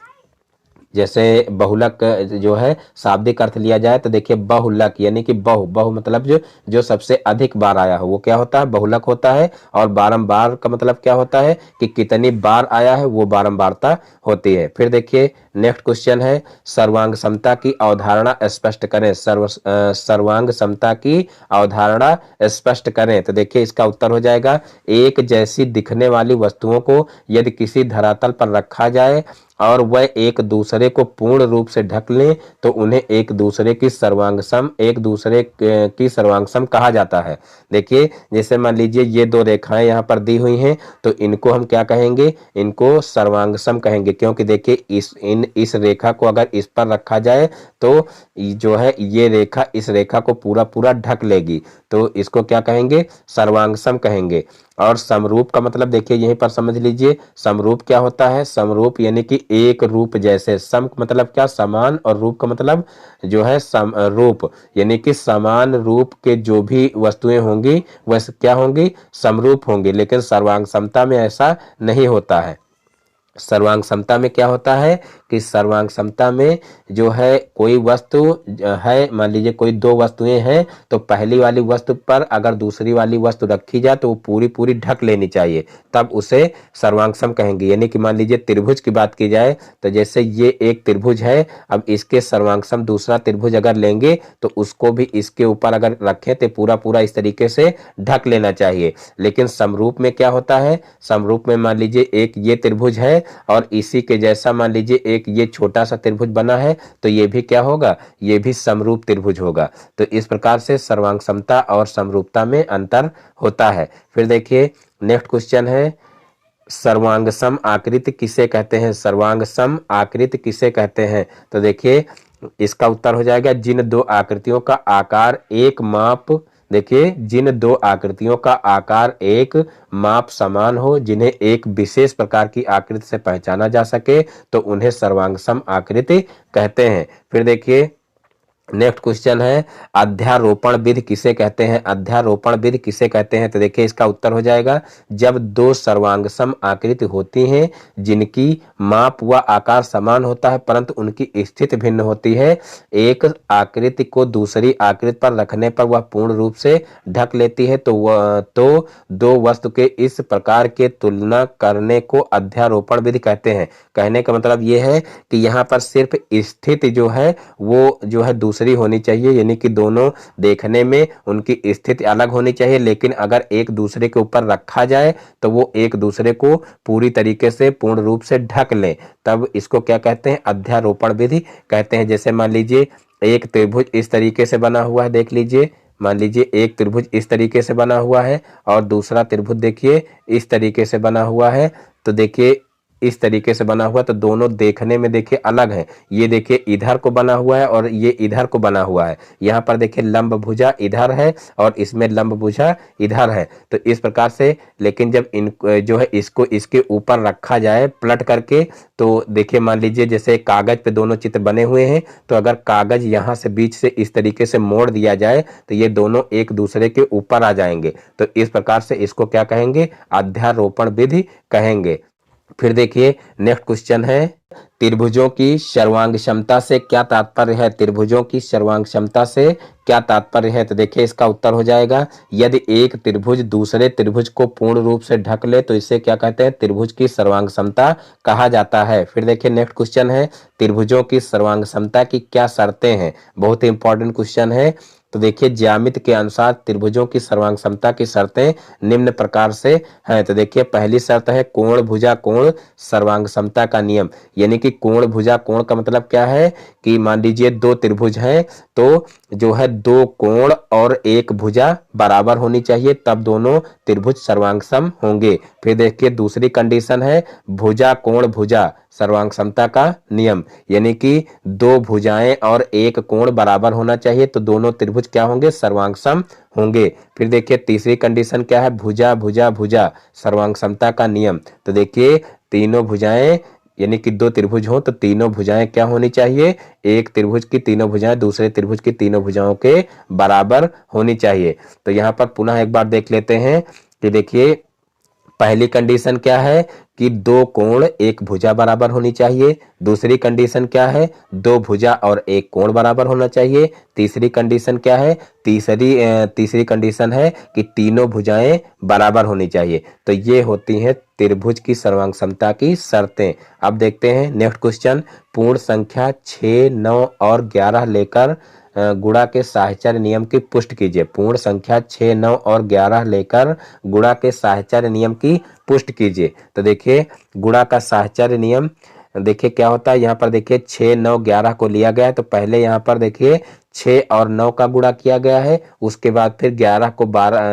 जैसे बहुलक जो है शाब्दिक अर्थ लिया जाए तो देखिए बहुलक यानी कि बहु मतलब जो सबसे अधिक बार आया हो वो क्या होता है, बहुलक होता है। और बारंबार का मतलब क्या होता है कि कितनी बार आया है, वो बारंबारता होती है। फिर देखिए नेक्स्ट क्वेश्चन है, सर्वांग समता की अवधारणा स्पष्ट करें। सर्वांग समता की अवधारणा स्पष्ट करें। तो देखिए इसका उत्तर हो जाएगा, एक जैसी दिखने वाली वस्तुओं को यदि किसी धरातल पर रखा जाए और वह एक दूसरे को पूर्ण रूप से ढक लें तो उन्हें एक दूसरे की सर्वांगसम कहा जाता है। देखिए जैसे मान लीजिए ये दो रेखाएं यहाँ पर दी हुई हैं, तो इनको हम क्या कहेंगे, इनको सर्वांगसम कहेंगे। क्योंकि देखिए इस रेखा को अगर इस पर रखा जाए तो जो है ये रेखा इस रेखा को पूरा पूरा ढक लेगी, तो इसको क्या कहेंगे, सर्वांगसम कहेंगे। और समरूप का मतलब देखिए यहीं पर समझ लीजिए, समरूप क्या होता है, समरूप यानी कि एक रूप जैसे। सम मतलब क्या, समान, और रूप का मतलब जो है रूप, यानी कि समान रूप के जो भी वस्तुएं होंगी वह क्या होंगी, समरूप होंगी। लेकिन सर्वांग समता में ऐसा नहीं होता है। सर्वांग समता में क्या होता है कि सर्वांग समता में जो है कोई वस्तु है, मान लीजिए कोई दो वस्तुएं हैं, तो पहली वाली वस्तु पर अगर दूसरी वाली वस्तु रखी जाए तो वो पूरी पूरी ढक लेनी चाहिए, तब उसे सर्वांगसम कहेंगे। यानी कि मान लीजिए त्रिभुज की बात की जाए तो जैसे ये एक त्रिभुज है, अब इसके सर्वांगसम दूसरा त्रिभुज अगर लेंगे तो उसको भी इसके ऊपर अगर रखें तो पूरा पूरा इस तरीके से ढक लेना चाहिए। लेकिन समरूप में क्या होता है, समरूप में मान लीजिए एक ये त्रिभुज है और इसी के जैसा मान लीजिए एक ये छोटा सा त्रिभुज बना है, तो ये भी क्या होगा, ये भी समरूप त्रिभुज होगा। तो इस प्रकार से सर्वांग समता और समरूपता में अंतर होता है। फिर देखिए नेक्स्ट क्वेश्चन है, सर्वांगसम आकृति किसे कहते हैं। सर्वांगसम आकृति किसे कहते हैं, तो देखिए इसका उत्तर हो जाएगा, जिन दो आकृतियों का आकार एक माप, देखिए जिन दो आकृतियों का आकार एक माप समान हो, जिन्हें एक विशेष प्रकार की आकृति से पहचाना जा सके, तो उन्हें सर्वांगसम आकृति कहते हैं। फिर देखिए नेक्स्ट क्वेश्चन है अध्यारोपण विधि किसे कहते हैं? अध्यारोपण विधि किसे कहते हैं? तो देखिए इसका उत्तर हो जाएगा जब दो सर्वांगसम आकृति होती हैं जिनकी माप व आकार समान होता है परंतु उनकी स्थिति भिन्न होती है, एक आकृति को दूसरी आकृति पर रखने पर वह पूर्ण रूप से ढक लेती है, तो दो वस्तु के इस प्रकार के तुलना करने को अध्यारोपण विधि कहते हैं। कहने का मतलब ये है कि यहाँ पर सिर्फ स्थिति जो है वो जो है दूसरी होनी चाहिए, यानी कि दोनों देखने में उनकी स्थिति अलग होनी चाहिए, लेकिन अगर एक दूसरे के ऊपर रखा जाए तो वो एक दूसरे को पूरी तरीके से पूर्ण रूप से ढक लें, तब इसको क्या कहते हैं? अध्यारोपण विधि कहते हैं। जैसे मान लीजिए एक त्रिभुज इस तरीके से बना हुआ है, देख लीजिए, मान लीजिए एक त्रिभुज इस तरीके से बना हुआ है और दूसरा त्रिभुज देखिए इस तरीके से बना हुआ है, तो देखिए इस तरीके से बना हुआ, तो दोनों देखने में देखिए अलग है। ये देखिए इधर को बना हुआ है और ये इधर को बना हुआ है। यहाँ पर देखिए लंब भुजा इधर है और इसमें लंब भुजा इधर है, तो इस प्रकार से। लेकिन जब इन जो है इसको इसके ऊपर रखा जाए पलट करके, तो देखिए मान लीजिए जैसे कागज पे दोनों चित्र बने हुए हैं, तो अगर कागज यहाँ से बीच से इस तरीके से मोड़ दिया जाए तो ये दोनों एक दूसरे के ऊपर आ जाएंगे, तो इस प्रकार से इसको क्या कहेंगे? अध्यारोपण विधि कहेंगे। फिर देखिए नेक्स्ट क्वेश्चन है त्रिभुजों की सर्वांग क्षमता से क्या तात्पर्य है? त्रिभुजों की सर्वांग क्षमता से क्या तात्पर्य है? तो देखिए इसका उत्तर हो जाएगा यदि एक त्रिभुज दूसरे त्रिभुज को पूर्ण रूप से ढक ले तो इसे क्या कहते हैं? त्रिभुज की सर्वांग क्षमता कहा जाता है। फिर देखिए नेक्स्ट क्वेश्चन है त्रिभुजों की सर्वांग क्षमता की क्या शर्तें हैं? बहुत ही इंपॉर्टेंट क्वेश्चन है। तो देखिए ज्यामिति के अनुसार त्रिभुजों की सर्वांग क्षमता की शर्तें निम्न प्रकार से हैं। तो देखिए पहली शर्त है कोण भुजा कोण सर्वांग क्षमता का नियम, यानी कि कोण भुजा कोण का मतलब क्या है कि मान लीजिए दो त्रिभुज हैं, तो जो है दो कोण और एक भुजा बराबर होनी चाहिए, तब दोनों त्रिभुज सर्वांगसम होंगे। फिर देखिए दूसरी कंडीशन है भुजा कोण भुजा सर्वांग क्षमता का नियम, यानी कि दो भुजाएं और एक कोण बराबर होना चाहिए, तो दोनों त्रिभुज क्या होंगे? सर्वांगसम होंगे। फिर देखिए तीसरी कंडीशन क्या है? भुजा भुजा भुजा सर्वांग क्षमता का नियम। तो देखिए तीनों भुजाएं यानी कि दो त्रिभुज हो तो तीनों भुजाएं क्या होनी चाहिए? एक त्रिभुज की तीनों भुजाएं दूसरे त्रिभुज की तीनों भुजाओं के बराबर होनी चाहिए। तो यहाँ पर पुनः एक बार देख लेते हैं कि देखिए पहली कंडीशन क्या है कि दो कोण एक भुजा बराबर होनी चाहिए। दूसरी कंडीशन क्या है? दो भुजा और एक कोण बराबर होना चाहिए। तीसरी कंडीशन क्या है? तीसरी कंडीशन है कि तीनों भुजाएं बराबर होनी चाहिए। तो ये होती हैं त्रिभुज की सर्वांग क्षमता की शर्तें। अब देखते हैं नेक्स्ट क्वेश्चन पूर्ण संख्या 6, 9 और 11 लेकर गुणा के साहचर्य नियम की पुष्टि कीजिए। पूर्ण संख्या 6, 9 और 11 लेकर गुणा के साहचर्य नियम की पुष्टि कीजिए। तो देखिए गुणा का साहचर्य नियम देखिए क्या होता है। यहाँ पर देखिए 6, 9, 11 को लिया गया है, तो पहले यहाँ पर देखिए 6 और 9 का गुणा किया गया है, उसके बाद फिर 11 को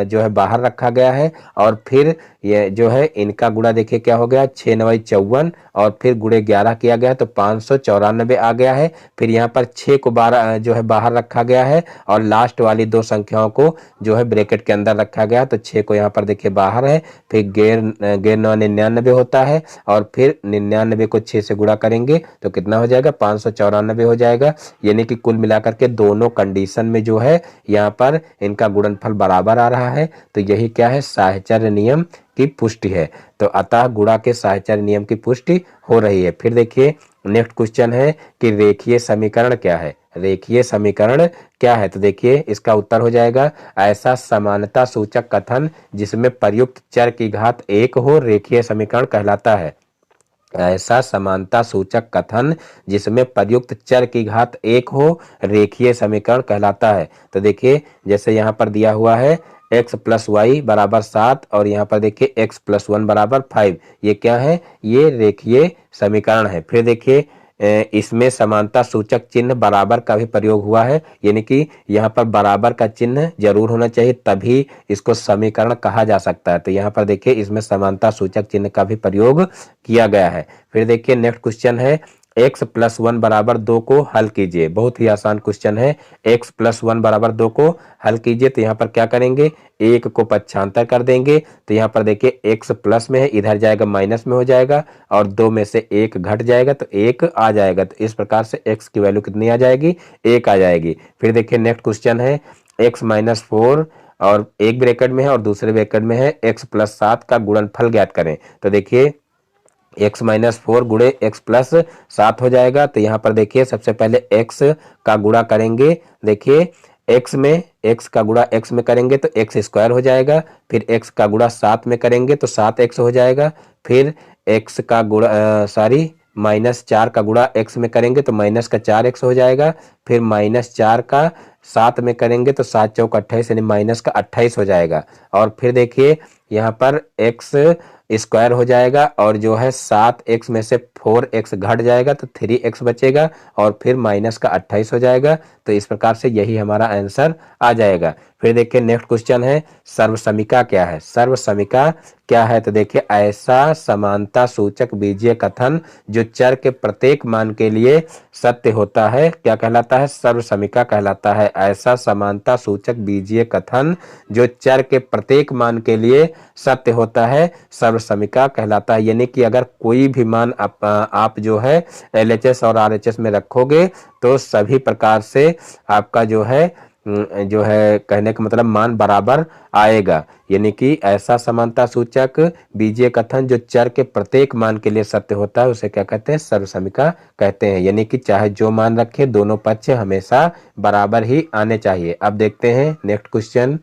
जो है बाहर रखा गया है, और फिर ये जो है इनका गुणा देखिए क्या हो गया 6 9 54 और फिर गुणे 11 किया गया तो 594 आ गया है। फिर यहाँ पर 6 को जो है बाहर रखा गया है और लास्ट वाली दो संख्याओं को जो है ब्रैकेट के अंदर रखा गया, तो 6 को यहाँ पर देखिए बाहर है, फिर गैर 9 99 होता है और फिर 99 को 6 से गुणा करेंगे तो कितना हो जाएगा 594 हो जाएगा। यानी कि कुल मिलाकर के दोनों कंडीशन में जो है यहाँ पर इनका गुणनफल बराबर आ रहा है, तो यही क्या है साहचर्य नियम की पुष्टि है। तो अतः गुणा के साहचर्य नियम की पुष्टि हो रही है। फिर देखिए नेक्स्ट क्वेश्चन है कि रेखीय समीकरण क्या है? रेखीय समीकरण क्या है? तो देखिए इसका उत्तर हो जाएगा ऐसा समानता सूचक कथन जिसमें प्रयुक्त चर की घात 1 हो रेखीय समीकरण कहलाता है। ऐसा समानता सूचक कथन जिसमें प्रयुक्त चर की घात 1 हो रेखीय समीकरण कहलाता है। तो देखिए जैसे यहाँ पर दिया हुआ है x प्लस वाई बराबर 7 और यहाँ पर देखिए x प्लस 1 बराबर 5, ये क्या है? ये रेखीय समीकरण है। फिर देखिए इसमें समानता सूचक चिन्ह बराबर का भी प्रयोग हुआ है, यानी कि यहाँ पर बराबर का चिन्ह जरूर होना चाहिए तभी इसको समीकरण कहा जा सकता है। तो यहाँ पर देखिए इसमें समानता सूचक चिन्ह का भी प्रयोग किया गया है। फिर देखिए नेक्स्ट क्वेश्चन है x प्लस 1 बराबर 2 को हल कीजिए। बहुत ही आसान क्वेश्चन है। x प्लस 1 बराबर 2 को हल कीजिए तो यहाँ पर क्या करेंगे, एक को पक्षांतर कर देंगे तो यहाँ पर देखिए x प्लस में है, इधर जाएगा माइनस में हो जाएगा और 2 में से 1 घट जाएगा तो 1 आ जाएगा। तो इस प्रकार से x की वैल्यू कितनी आ जाएगी, 1 आ जाएगी। फिर देखिए नेक्स्ट क्वेश्चन है x माइनस 4 और एक ब्रैकेट में है और दूसरे ब्रैकेट में है x प्लस 7 का गुणनफल ज्ञात करें। तो देखिए x माइनस 4 गुणे x प्लस 7 हो जाएगा। तो यहाँ पर देखिए सबसे पहले x का गुणा करेंगे। देखिए x में x का गुणा x में करेंगे तो x स्क्वायर हो जाएगा। फिर x का गुणा 7 में करेंगे तो 7x हो जाएगा। फिर x का गुणा -4 का गुणा x में करेंगे तो माइनस का 4x हो जाएगा। फिर -4 का 7 में करेंगे तो 7 चौक 28 यानी माइनस का 28 हो जाएगा। और फिर देखिए यहाँ पर x स्क्वायर हो जाएगा और जो है 7x में से 4x घट जाएगा तो 3x बचेगा और फिर माइनस का 28 हो जाएगा। तो इस प्रकार से यही हमारा आंसर आ जाएगा। फिर देखिए नेक्स्ट क्वेश्चन है सर्वसमीका क्या है। सर्वसमीका क्या है तो देखिए ऐसा समानता सूचक बीजीय कथन जो चर के प्रत्येक मान के लिए सत्य होता है क्या कहलाता है, सर्वसमीका कहलाता है। ऐसा समानता सूचक बीजीय कथन जो चर के प्रत्येक मान के लिए सत्य होता है सर्वसमीका कहलाता है। यानी कि अगर कोई भी मान आप जो है LHS और RHS में रखोगे तो सभी प्रकार से आपका जो है कहने का मतलब मान बराबर आएगा। यानी कि ऐसा समानता सूचक बीजीय कथन जो चर के प्रत्येक मान के लिए सत्य होता है उसे क्या कहते हैं, सर्वसमीका कहते हैं। यानी कि चाहे जो मान रखे दोनों पक्ष हमेशा बराबर ही आने चाहिए। अब देखते हैं नेक्स्ट क्वेश्चन।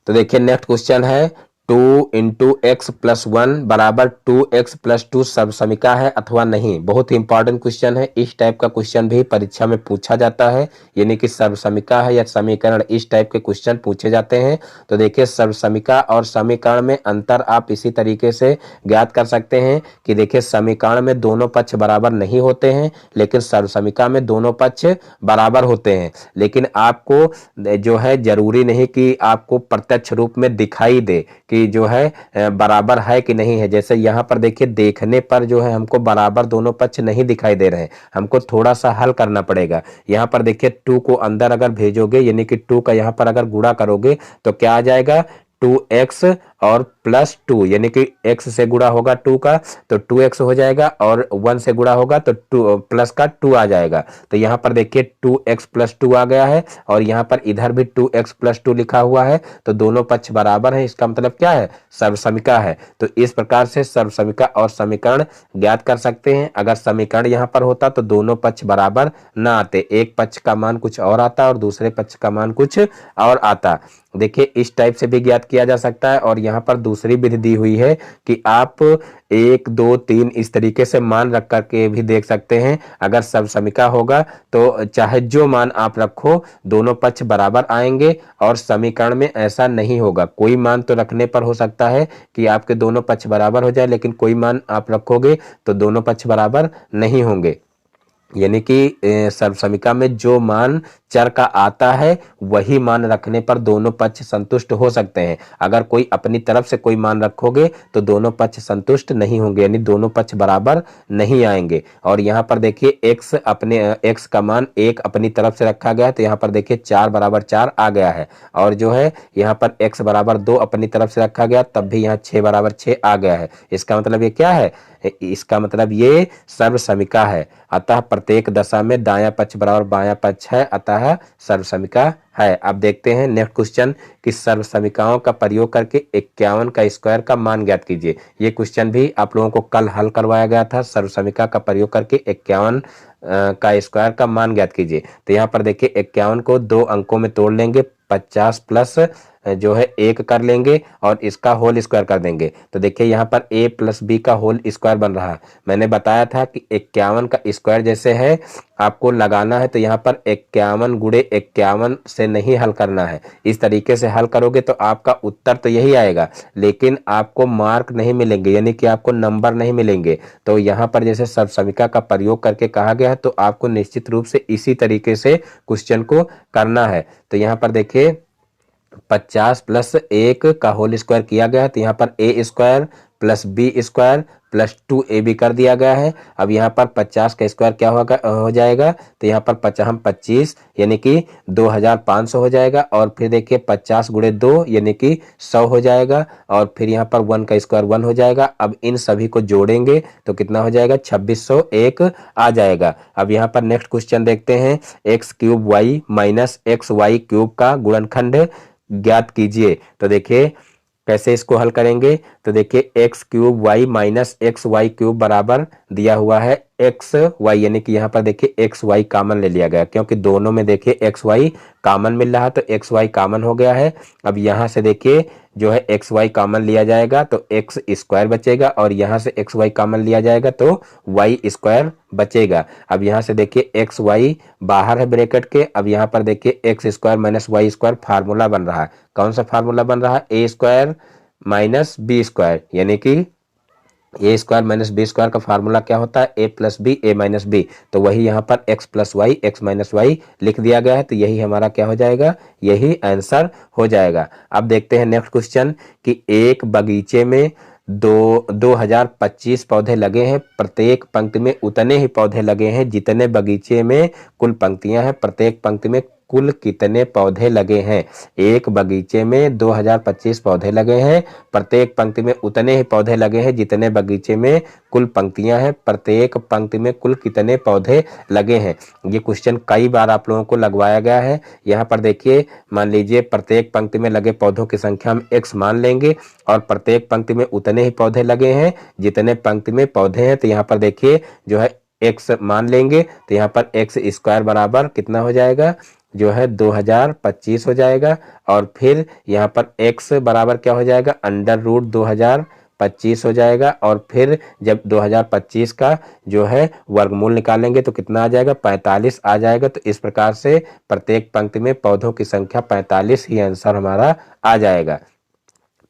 तो देखिए नेक्स्ट क्वेश्चन है 2 इंटू एक्स प्लस 1 बराबर 2x प्लस 2 सर्वसमीका है अथवा नहीं। बहुत ही इंपॉर्टेंट क्वेश्चन है। इस टाइप का क्वेश्चन भी परीक्षा में पूछा जाता है। यानी कि सर्वसमीका है या समीकरण, इस टाइप के क्वेश्चन पूछे जाते हैं। तो देखिए सर्वसमीका और समीकरण में अंतर आप इसी तरीके से ज्ञात कर सकते हैं कि देखिए समीकरण में दोनों पक्ष बराबर नहीं होते हैं लेकिन सर्वसमीका में दोनों पक्ष बराबर होते हैं। लेकिन आपको जो है जरूरी नहीं कि आपको प्रत्यक्ष रूप में दिखाई दे कि जो है बराबर है कि नहीं है। जैसे यहाँ पर देखिए देखने पर जो है हमको बराबर दोनों पक्ष नहीं दिखाई दे रहे हैं, हमको थोड़ा सा हल करना पड़ेगा। यहाँ पर देखिए 2 को अंदर अगर भेजोगे यानी कि 2 का यहाँ पर अगर गुणा करोगे तो क्या आ जाएगा 2x और प्लस 2 यानी कि x से गुणा होगा 2 का तो 2x हो जाएगा और 1 से गुणा होगा तो 2 प्लस का 2 आ जाएगा। तो यहाँ पर देखिए 2x प्लस 2 आ गया है और यहाँ पर इधर भी 2x प्लस 2 लिखा हुआ है तो दोनों पक्ष बराबर है। इसका मतलब क्या है, सर्वसमीका है। तो इस प्रकार से सर्वसमीका और समीकरण ज्ञात कर सकते हैं। अगर समीकरण यहाँ पर होता तो दोनों पक्ष बराबर ना आते, एक पक्ष का मान कुछ और आता और दूसरे पक्ष का मान कुछ और आता। देखिए इस टाइप से भी ज्ञात किया जा सकता है। और यहाँ पर दूसरी विधि दी हुई है कि आप 1 2 3 इस तरीके से मान रख करके भी देख सकते हैं। अगर सर्वसमीका होगा तो चाहे जो मान आप रखो दोनों पक्ष बराबर आएंगे और समीकरण में ऐसा नहीं होगा। कोई मान तो रखने पर हो सकता है कि आपके दोनों पक्ष बराबर हो जाए लेकिन कोई मान आप रखोगे तो दोनों पक्ष बराबर नहीं होंगे। यानी कि सर्वसमीका में जो मान चर का आता है वही मान रखने पर दोनों पक्ष संतुष्ट हो सकते हैं। अगर कोई अपनी तरफ से कोई मान रखोगे तो दोनों पक्ष संतुष्ट नहीं होंगे, यानी दोनों पक्ष बराबर नहीं आएंगे। और यहाँ पर देखिए x का मान 1 अपनी तरफ से रखा गया है तो यहाँ पर देखिए 4 बराबर 4 आ गया है। और जो है यहाँ पर x बराबर 2 अपनी तरफ से रखा गया तब भी यहाँ 6 बराबर 6 आ गया है। इसका मतलब ये क्या है, इसका मतलब ये सर्वसमीका है। अतः प्रत्येक दशा में दायां पक्ष बराबर बायां पक्ष है, अतः सर्वसमीका है। अब देखते हैं नेक्स्ट क्वेश्चन कि सर्वसमीकाओं का प्रयोग करके 51 का स्क्वायर का मान ज्ञात कीजिए। ये क्वेश्चन भी आप लोगों को कल हल करवाया गया था। सर्वसमीका का प्रयोग करके 51 का स्क्वायर का मान ज्ञात कीजिए। तो यहाँ पर देखिए 51 को 2 अंकों में तोड़ लेंगे, 50 प्लस जो है 1 कर लेंगे और इसका होल स्क्वायर कर देंगे। तो देखिए यहाँ पर a प्लस बी का होल स्क्वायर बन रहा है। मैंने बताया था कि 51 का स्क्वायर जैसे है आपको लगाना है तो यहाँ पर 51 गुणे 51 से नहीं हल करना है। इस तरीके से हल करोगे तो आपका उत्तर तो यही आएगा लेकिन आपको मार्क नहीं मिलेंगे, यानी कि आपको नंबर नहीं मिलेंगे। तो यहाँ पर जैसे सर्वसमीका का प्रयोग करके कहा गया है तो आपको निश्चित रूप से इसी तरीके से क्वेश्चन को करना है। तो यहाँ पर देखिए 50 प्लस 1 का होल स्क्वायर किया गया है तो यहाँ पर a square plus b square plus 2ab कर दिया गया है। अब यहाँ पर 50 का स्क्वायर क्या होगा हो जाएगा, तो यहाँ पर 25 यानी कि 2500 हो जाएगा। और फिर देखिए 50 गुणे 2 यानी कि 100 हो जाएगा। और फिर यहाँ पर 1 का स्क्वायर 1 हो जाएगा। अब इन सभी को जोड़ेंगे तो कितना हो जाएगा, 2601 आ जाएगा। अब यहाँ पर नेक्स्ट क्वेश्चन देखते हैं, x cube y minus x y cube का गुणनखंड ज्ञात कीजिए। तो देखिए कैसे इसको हल करेंगे, तो देखिए x cube y minus x y cube बराबर दिया हुआ है एक्स वाई, यानी कि यहाँ पर देखिए एक्स वाई कॉमन ले लिया गया, क्योंकि दोनों में देखिए एक्स वाई कॉमन मिल रहा है तो एक्स वाई कॉमन हो गया है। अब यहाँ से देखिए जो है एक्स वाई कॉमन लिया जाएगा तो एक्स स्क्वायर बचेगा, और यहाँ से एक्स वाई कॉमन लिया जाएगा तो वाई स्क्वायर बचेगा। अब यहाँ से देखिए एक्स वाई बाहर है ब्रैकेट के। अब यहाँ पर देखिए x square minus y square formula बन रहा है। कौन सा फार्मूला बन रहा है, a square minus b square, यानी कि a square minus b square का फार्मूला क्या होता है, a plus b a minus b. तो वही यहाँ पर x plus y x minus y लिख दिया गया है, तो यही हमारा क्या हो जाएगा, यही आंसर हो जाएगा। अब देखते हैं नेक्स्ट क्वेश्चन कि एक बगीचे में 2025 पौधे लगे हैं, प्रत्येक पंक्ति में उतने ही पौधे लगे हैं जितने बगीचे में कुल पंक्तियां हैं। प्रत्येक पंक्ति में कुल कितने पौधे लगे हैं, एक बगीचे में 2025 पौधे लगे हैं, प्रत्येक पंक्ति में उतने ही पौधे लगे हैं जितने बगीचे में कुल पंक्तियां हैं, प्रत्येक पंक्ति में कुल कितने पौधे लगे हैं। ये क्वेश्चन कई बार आप लोगों को लगवाया गया है। यहाँ पर देखिए मान लीजिए प्रत्येक पंक्ति में लगे पौधों की संख्या हम x मान लेंगे, और प्रत्येक पंक्ति में उतने ही पौधे लगे हैं जितने पंक्ति में पौधे हैं, तो यहाँ पर देखिए जो है x मान लेंगे, तो यहाँ पर एक्स स्क्वायर बराबर कितना हो जाएगा, जो है 2025 हो जाएगा। और फिर यहाँ पर x बराबर क्या हो जाएगा, अंडर रूट 2025 हो जाएगा। और फिर जब 2025 का जो है वर्गमूल निकालेंगे तो कितना आ जाएगा, 45 आ जाएगा। तो इस प्रकार से प्रत्येक पंक्ति में पौधों की संख्या 45 ही आंसर हमारा आ जाएगा।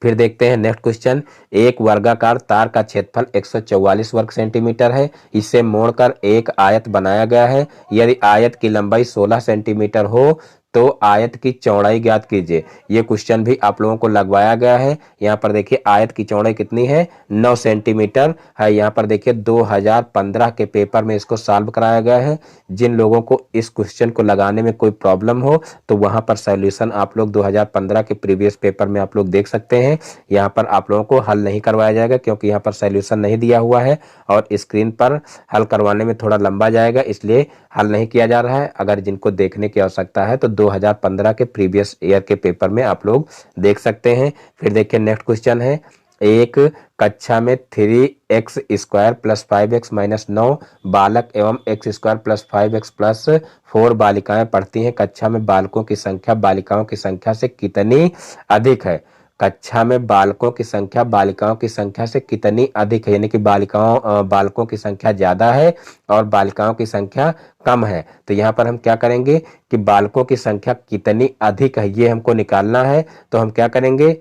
फिर देखते हैं नेक्स्ट क्वेश्चन, एक वर्गाकार तार का क्षेत्रफल 144 वर्ग सेंटीमीटर है, इसे मोड़कर एक आयत बनाया गया है। यदि आयत की लंबाई 16 सेंटीमीटर हो तो आयत की चौड़ाई ज्ञात कीजिए। ये क्वेश्चन भी आप लोगों को लगवाया गया है। यहाँ पर देखिए आयत की चौड़ाई कितनी है, 9 सेंटीमीटर है। यहाँ पर देखिए 2015 के पेपर में इसको सॉल्व कराया गया है। जिन लोगों को इस क्वेश्चन को लगाने में कोई प्रॉब्लम हो तो वहां पर सॉल्यूशन आप लोग 2015 के प्रीवियस पेपर में आप लोग देख सकते हैं। यहाँ पर आप लोगों को हल नहीं करवाया जाएगा क्योंकि यहाँ पर सॉल्यूशन नहीं दिया हुआ है, और स्क्रीन पर हल करवाने में थोड़ा लंबा जाएगा, इसलिए हल नहीं किया जा रहा है। अगर जिनको देखने की आवश्यकता है तो 2015 के प्रीवियस ईयर के पेपर में आप लोग देख सकते हैं। फिर देखिए नेक्स्ट क्वेश्चन है, एक कक्षा में 3x square plus 5x minus 9 बालक एवं x square plus 5x plus 4 बालिकाएं पढ़ती हैं। कक्षा में बालकों की संख्या बालिकाओं की संख्या से कितनी अधिक है। कक्षा में बालकों की संख्या बालिकाओं की संख्या से कितनी अधिक है, यानी कि बालकों की संख्या ज्यादा है और बालिकाओं की संख्या कम है। तो यहाँ पर हम क्या करेंगे कि बालकों की संख्या कितनी अधिक है ये हमको निकालना है। तो हम क्या करेंगे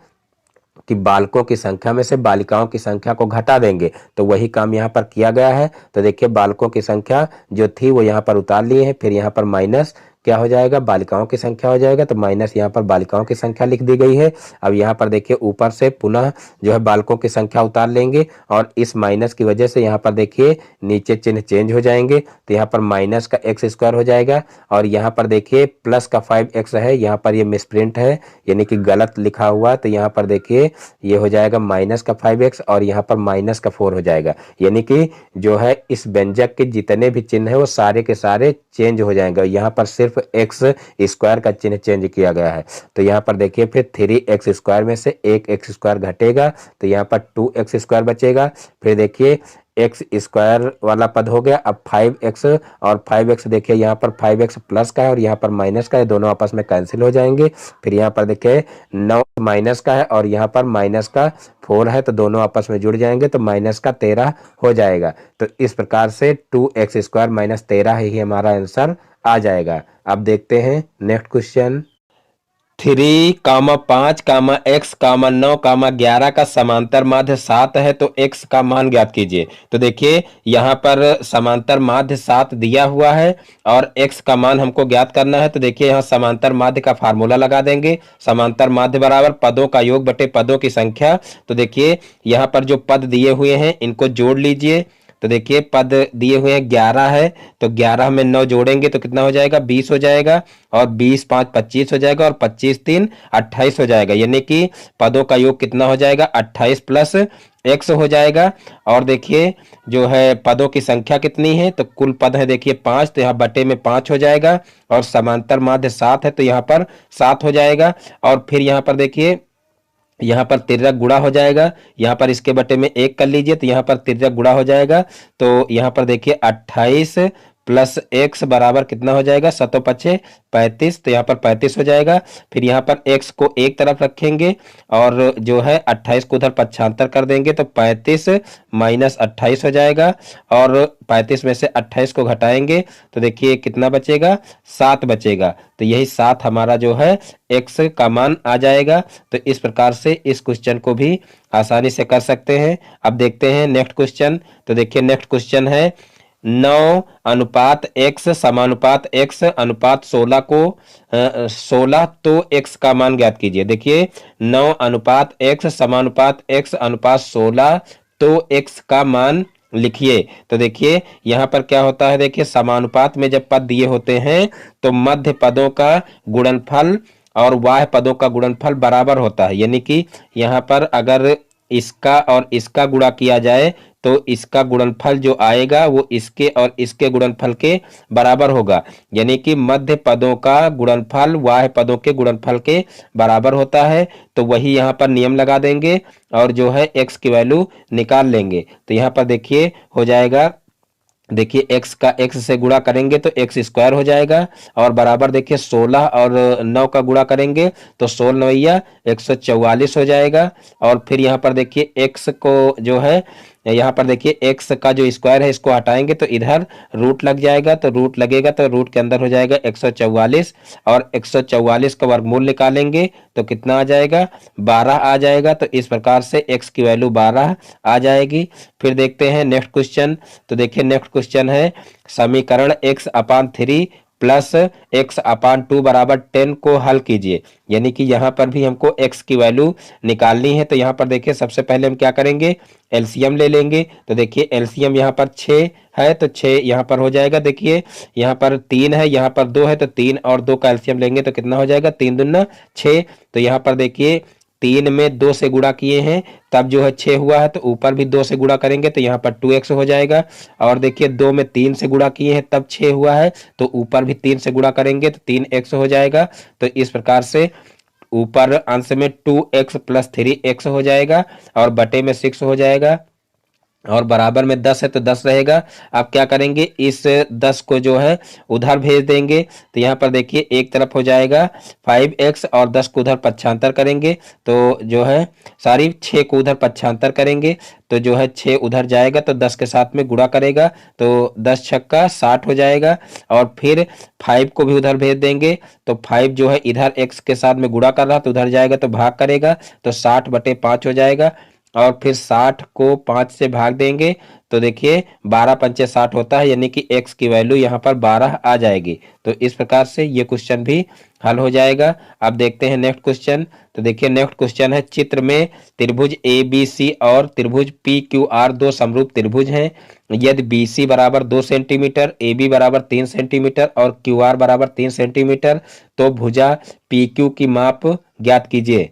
कि बालकों की संख्या में से बालिकाओं की संख्या को घटा देंगे, तो वही काम यहाँ पर किया गया है। तो देखिए बालकों की संख्या जो थी वो यहाँ पर उतार लिए हैं, फिर यहाँ पर माइनस क्या हो जाएगा, बालिकाओं की संख्या हो जाएगा, तो माइनस यहाँ पर बालिकाओं की संख्या लिख दी गई है। अब यहाँ पर देखिए ऊपर से पुनः जो है बालकों की संख्या उतार लेंगे, और इस माइनस की वजह से यहाँ पर देखिए नीचे चिन्ह चेंज हो जाएंगे, तो यहाँ पर माइनस का एक्स स्क्वायर हो जाएगा, और यहाँ पर देखिए प्लस का 5x है, यहाँ पर ये मिसप्रिंट है यानी कि गलत लिखा हुआ, तो यहाँ पर देखिए ये हो जाएगा माइनस का 5x और यहाँ पर माइनस का 4 हो जाएगा। यानी कि जो है इस व्यंजक के जितने भी चिन्ह है वो सारे के सारे चेंज हो जाएंगे। यहाँ पर सिर्फ एक्स स्क्वायर का चिन्ह चेंज किया गया है। तो यहाँ पर देखिए फिर 3x स्क्वायर में से एक एक्स स्क्वायर घटेगा, तो यहाँ पर 2x स्क्वायर बचेगा। फिर देखिए एक्स स्क्वायर वाला पद हो गया। अब 5x और 5x देखिए यहाँ पर 5x प्लस का है और यहाँ पर माइनस का है, दोनों आपस में कैंसिल हो जाएंगे। फिर यहाँ पर देखिए 9 माइनस का है और यहाँ पर माइनस का 4 है, तो दोनों आपस में जुड़ जाएंगे, तो माइनस का 13 हो जाएगा। तो इस प्रकार से 2x स्क्वायर माइनस 13 ही हमारा आंसर आ जाएगा। अब देखते हैं नेक्स्ट क्वेश्चन। 3,5,X,9,11 का समांतर माध्य 7 है तो x का मान ज्ञात कीजिए। तो देखिए यहाँ पर समांतर माध्य 7 दिया हुआ है और x का मान हमको ज्ञात करना है। तो देखिए यहाँ समांतर माध्य का फार्मूला लगा देंगे। समांतर माध्य बराबर पदों का योग बटे पदों की संख्या। तो देखिए यहाँ पर जो पद दिए हुए हैं इनको जोड़ लीजिए। तो देखिए पद दिए हुए हैं 11 है, तो 11 में 9 जोड़ेंगे तो कितना हो जाएगा, 20 हो जाएगा। और 20 5 25 हो जाएगा और 25 3 28 हो जाएगा। यानी कि पदों का योग कितना हो जाएगा, 28 प्लस x हो जाएगा। और देखिए जो है पदों की संख्या कितनी है, तो कुल पद है देखिए 5, तो यहाँ बटे में 5 हो जाएगा। और समांतर माध्य 7 है तो यहाँ पर 7 हो जाएगा। और फिर यहाँ पर देखिए यहाँ पर तिर्यक गुणा हो जाएगा। यहाँ पर इसके बटे में 1 कर लीजिए तो यहाँ पर तिर्यक गुणा हो जाएगा। तो यहाँ पर देखिए 28 प्लस x बराबर कितना हो जाएगा, 7 पचे 35, तो यहाँ पर 35 हो जाएगा। फिर यहाँ पर x को एक तरफ रखेंगे और जो है 28 को उधर पक्षांतर कर देंगे तो 35 माइनस 28 हो जाएगा। और 35 में से 28 को घटाएंगे तो देखिए कितना बचेगा, 7 बचेगा। तो यही 7 हमारा जो है x का मान आ जाएगा। तो इस प्रकार से इस क्वेश्चन को भी आसानी से कर सकते हैं। अब देखते हैं नेक्स्ट क्वेश्चन। तो देखिए नेक्स्ट क्वेश्चन है 9:x समानुपात x अनुपात 16 को 16 तो x का मान ज्ञात कीजिए। देखिए 9:x समानुपात x अनुपात 16 तो x का मान लिखिए। तो देखिए यहाँ पर क्या होता है, देखिए समानुपात में जब पद दिए होते हैं तो मध्य पदों का गुणनफल और बाह्य पदों का गुणनफल बराबर होता है। यानी कि यहाँ पर अगर इसका और इसका गुणा किया जाए तो इसका गुणनफल जो आएगा वो इसके और इसके गुणनफल के बराबर होगा। यानी कि मध्य पदों का गुणनफल बाह्य पदों के गुणनफल के बराबर होता है। तो वही यहाँ पर नियम लगा देंगे और जो है x की वैल्यू निकाल लेंगे। तो यहाँ पर देखिए हो जाएगा, देखिए x का x से गुणा करेंगे तो x स्क्वायर हो जाएगा और बराबर देखिए 16 और 9 का गुणा करेंगे तो 16 9 144 हो जाएगा। और फिर यहाँ पर देखिए x को जो है यहाँ पर देखिए x का जो स्क्वायर है इसको हटाएंगे तो इधर रूट लग जाएगा। तो रूट लगेगा तो रूट के अंदर हो जाएगा 144 और 144 का वर्गमूल निकालेंगे तो कितना आ जाएगा, 12 आ जाएगा। तो इस प्रकार से x की वैल्यू 12 आ जाएगी। फिर देखते हैं नेक्स्ट क्वेश्चन। तो देखिए नेक्स्ट क्वेश्चन है समीकरण x/3 प्लस x/2 बराबर 10 को हल कीजिए। यानी कि यहाँ पर भी हमको x की वैल्यू निकालनी है। तो यहाँ पर देखिए सबसे पहले हम क्या करेंगे, एलसीएम ले लेंगे। तो देखिए एलसीएम यहाँ पर 6 है तो 6 यहाँ पर हो जाएगा। देखिए यहाँ पर 3 है, यहाँ पर 2 है तो 3 और 2 का एलसीएम लेंगे तो कितना हो जाएगा, 3 दूना 6। तो यहाँ पर देखिए 3 में 2 से गुणा किए हैं तब जो है 6 हुआ है, तो ऊपर भी 2 से गुणा करेंगे तो यहाँ पर 2x हो जाएगा। और देखिए 2 में 3 से गुणा किए हैं तब 6 हुआ है, तो ऊपर भी 3 से गुणा करेंगे तो 3x हो जाएगा। तो इस प्रकार से ऊपर अंश में 2x प्लस 3x हो जाएगा और बटे में 6 हो जाएगा और बराबर में 10 है तो 10 रहेगा। अब क्या करेंगे, इस 10 को जो है उधर भेज देंगे। तो यहाँ पर देखिए एक तरफ हो जाएगा 5x और 10 को उधर पक्षांतर करेंगे तो जो है 6 को उधर पक्षांतर करेंगे तो जो है 6 उधर जाएगा तो 10 के साथ में गुणा करेगा तो 10 छक्का 60 हो जाएगा। और फिर 5 को भी उधर भेज देंगे तो 5 जो है इधर x के साथ में गुणा कर रहा तो उधर जाएगा तो भाग करेगा तो 60/5 हो जाएगा। और फिर 60 को 5 से भाग देंगे तो देखिए 12 पंचे 60 होता है, यानी कि x की वैल्यू यहाँ पर 12 आ जाएगी। तो इस प्रकार से ये क्वेश्चन भी हल हो जाएगा। अब देखते हैं नेक्स्ट क्वेश्चन। तो देखिए नेक्स्ट क्वेश्चन है चित्र में त्रिभुज ABC और त्रिभुज PQR दो समरूप त्रिभुज हैं। यदि BC बराबर 2 सेंटीमीटर, AB बराबर 3 सेंटीमीटर और QR बराबर 3 सेंटीमीटर तो भुजा PQ की माप ज्ञात कीजिए।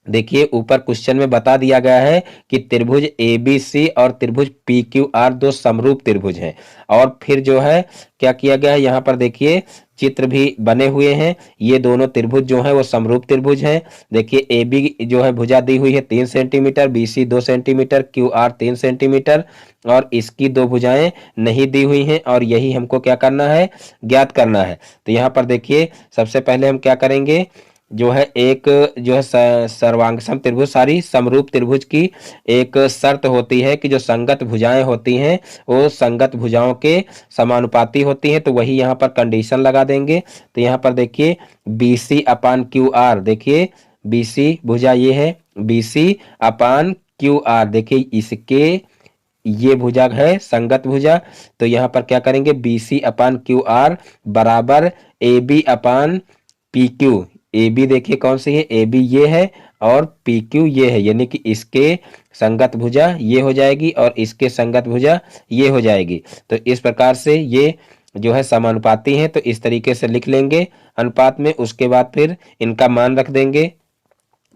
देखिए ऊपर क्वेश्चन में बता दिया गया है कि त्रिभुज ABC और त्रिभुज PQR दो समरूप त्रिभुज हैं। और फिर जो है क्या किया गया है, यहाँ पर देखिए चित्र भी बने हुए हैं। ये दोनों त्रिभुज जो है वो समरूप त्रिभुज हैं। देखिए AB जो है भुजा दी हुई है 3 centimetre, BC 2 centimetre, QR 3 centimetre और इसकी दो भुजाएं नहीं दी हुई हैं और यही हमको क्या करना है, ज्ञात करना है। तो यहाँ पर देखिए सबसे पहले हम क्या करेंगे, जो है एक जो है सर्वांग सम त्रिभुज सारी समरूप त्रिभुज की एक शर्त होती है कि जो संगत भुजाएं होती हैं वो संगत भुजाओं के समानुपाती होती हैं। तो वही यहाँ पर कंडीशन लगा देंगे। तो यहाँ पर देखिए BC अपान QR, देखिए BC भुजा ये है, BC अपान QR, देखिए इसके ये भुजा है संगत भुजा। तो यहाँ पर क्या करेंगे BC अपान QR बराबर AB अपान PQ। AB देखिए कौन सी है, AB ये है और PQ ये है, यानी कि इसके संगत भुजा ये हो जाएगी और इसके संगत भुजा ये हो जाएगी। तो इस प्रकार से ये जो है समानुपाती हैं। तो इस तरीके से लिख लेंगे अनुपात में। उसके बाद फिर इनका मान रख देंगे।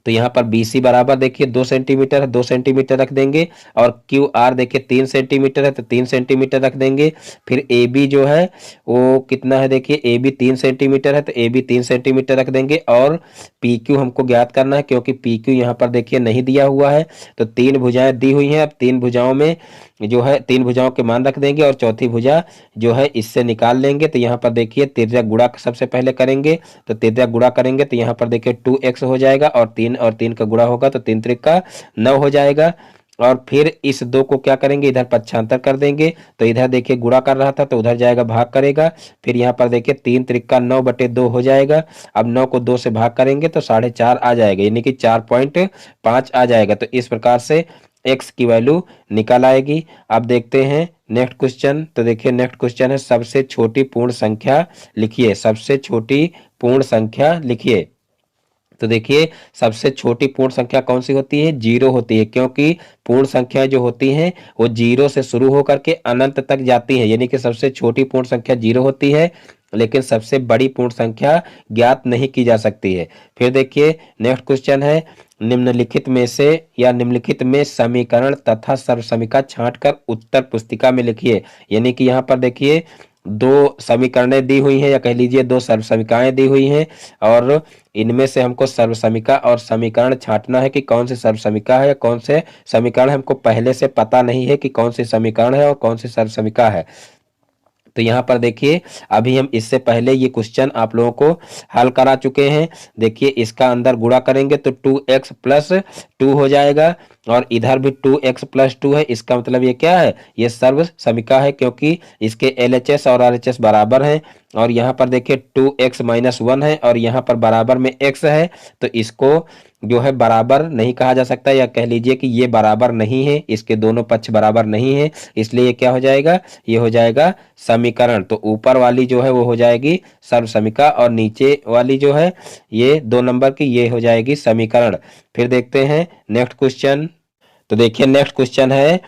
तो यहाँ पर BC बराबर देखिए 2 सेंटीमीटर है, 2 सेंटीमीटर रख देंगे और QR देखिए 3 सेंटीमीटर है तो 3 सेंटीमीटर रख देंगे। फिर AB जो है वो कितना है, देखिए AB 3 सेंटीमीटर है तो AB 3 सेंटीमीटर रख देंगे। और PQ हमको ज्ञात करना है क्योंकि PQ यहाँ पर देखिए नहीं दिया हुआ है। तो 3 भुजाएं दी हुई हैं, अब 3 भुजाओं में जो है 3 भुजाओं के मान रख देंगे और चौथी भुजा जो है इससे निकाल लेंगे। तो यहाँ पर देखिए तिर्यक गुणा सबसे पहले करेंगे। तो तिर्यक गुणा करेंगे तो यहाँ पर देखिए 2x हो जाएगा और 3 का गुणा होगा तो 3 त्रिक का 9 हो जाएगा। और फिर इस 2 को क्या करेंगे इधर पक्षांतर कर देंगे। तो इधर देखिए गुणा कर रहा था तो उधर जाएगा भाग करेगा। फिर यहाँ पर देखिए 3 त्रिक का 9/2 हो जाएगा। अब 9 को 2 से भाग करेंगे तो 4.5 आ जाएगा, यानी कि 4.5 आ जाएगा। तो इस प्रकार से x की वैल्यू निकल आएगी। अब देखते हैं नेक्स्ट क्वेश्चन। तो देखिए नेक्स्ट क्वेश्चन है सबसे छोटी पूर्ण संख्या लिखिए, सबसे छोटी पूर्ण संख्या लिखिए। तो देखिए सबसे छोटी पूर्ण संख्या कौन सी होती है, 0 होती है, क्योंकि पूर्ण संख्या जो होती हैं वो 0 से शुरू होकर के अनंत तक जाती हैं, यानी कि सबसे छोटी पूर्ण संख्या 0 होती है लेकिन सबसे बड़ी पूर्ण संख्या ज्ञात नहीं की जा सकती है। फिर देखिए नेक्स्ट क्वेश्चन है निम्नलिखित में से या निम्नलिखित में समीकरण तथा सर्वसमीका छांटकर उत्तर पुस्तिका में लिखिए। यानी कि यहाँ पर देखिए 2 समीकरणें दी हुई हैं या कह लीजिए 2 सर्वसमीकाएं दी हुई हैं और इनमें से हमको सर्वसमीका और समीकरण छांटना है कि कौन सी सर्वसमीका है या कौन से समीकरण। हमको पहले से पता नहीं है कि कौन सी समीकरण है और कौन सी सर्वसमीका है। तो यहाँ पर देखिए अभी हम इससे पहले ये क्वेश्चन आप लोगों को हल करा चुके हैं। देखिए इसका अंदर गुणा करेंगे तो 2x प्लस 2 हो जाएगा और इधर भी 2x प्लस 2 है। इसका मतलब ये क्या है, ये सर्व समीका है क्योंकि इसके LHS और RHS बराबर हैं। और यहाँ पर देखिए 2x माइनस 1 है और यहाँ पर बराबर में x है। तो इसको जो है बराबर नहीं कहा जा सकता या कह लीजिए कि ये बराबर नहीं है, इसके दोनों पक्ष बराबर नहीं है, इसलिए ये क्या हो जाएगा, ये हो जाएगा समीकरण। तो ऊपर वाली जो है वो हो जाएगी सर्व समीका और नीचे वाली जो है ये 2 नंबर की ये हो जाएगी समीकरण। फिर देखते हैं नेक्स्ट क्वेश्चन। तो देखिए नेक्स्ट क्वेश्चन है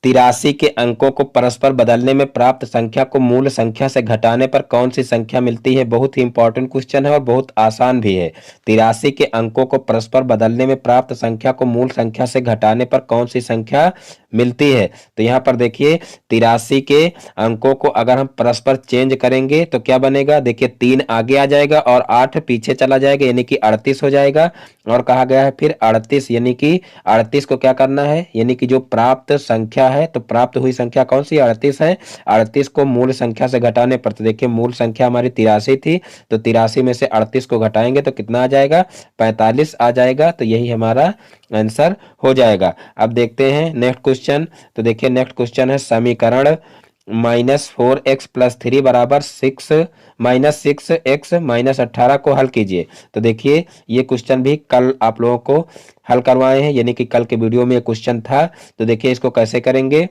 83 के अंकों को परस्पर बदलने में प्राप्त संख्या को मूल संख्या से घटाने पर कौन सी संख्या मिलती है। बहुत ही इंपॉर्टेंट क्वेश्चन है और बहुत आसान भी है। 83 के अंकों को परस्पर बदलने में प्राप्त संख्या को मूल संख्या से घटाने पर कौन सी संख्या मिलती है। तो यहाँ पर देखिए 83 के अंकों को अगर हम परस्पर चेंज करेंगे तो क्या बनेगा, देखिए 3 आगे आ जाएगा और 8 पीछे चला जाएगा, यानी कि 38 हो जाएगा। और कहा गया है फिर 38, यानी कि 38 को क्या करना है, यानी कि जो प्राप्त संख्या है, तो प्राप्त हुई संख्या कौन सी 38 है, 38 को मूल संख्या से घटाने पर, तो देखिए मूल संख्या हमारी 83 थी तो 83 में से 38 को घटाएंगे तो कितना आ जाएगा, 45 आ जाएगा। तो यही हमारा आंसर हो जाएगा। अब देखते हैं नेक्स्ट क्वेश्चन। तो देखिए नेक्स्ट क्वेश्चन है समीकरण -4x प्लस 3 बराबर 6 -6x -18 को हल कीजिए। तो देखिए ये क्वेश्चन भी कल आप लोगों को हल करवाए हैं, यानी कि कल के वीडियो में ये क्वेश्चन था। तो देखिए इसको कैसे करेंगे,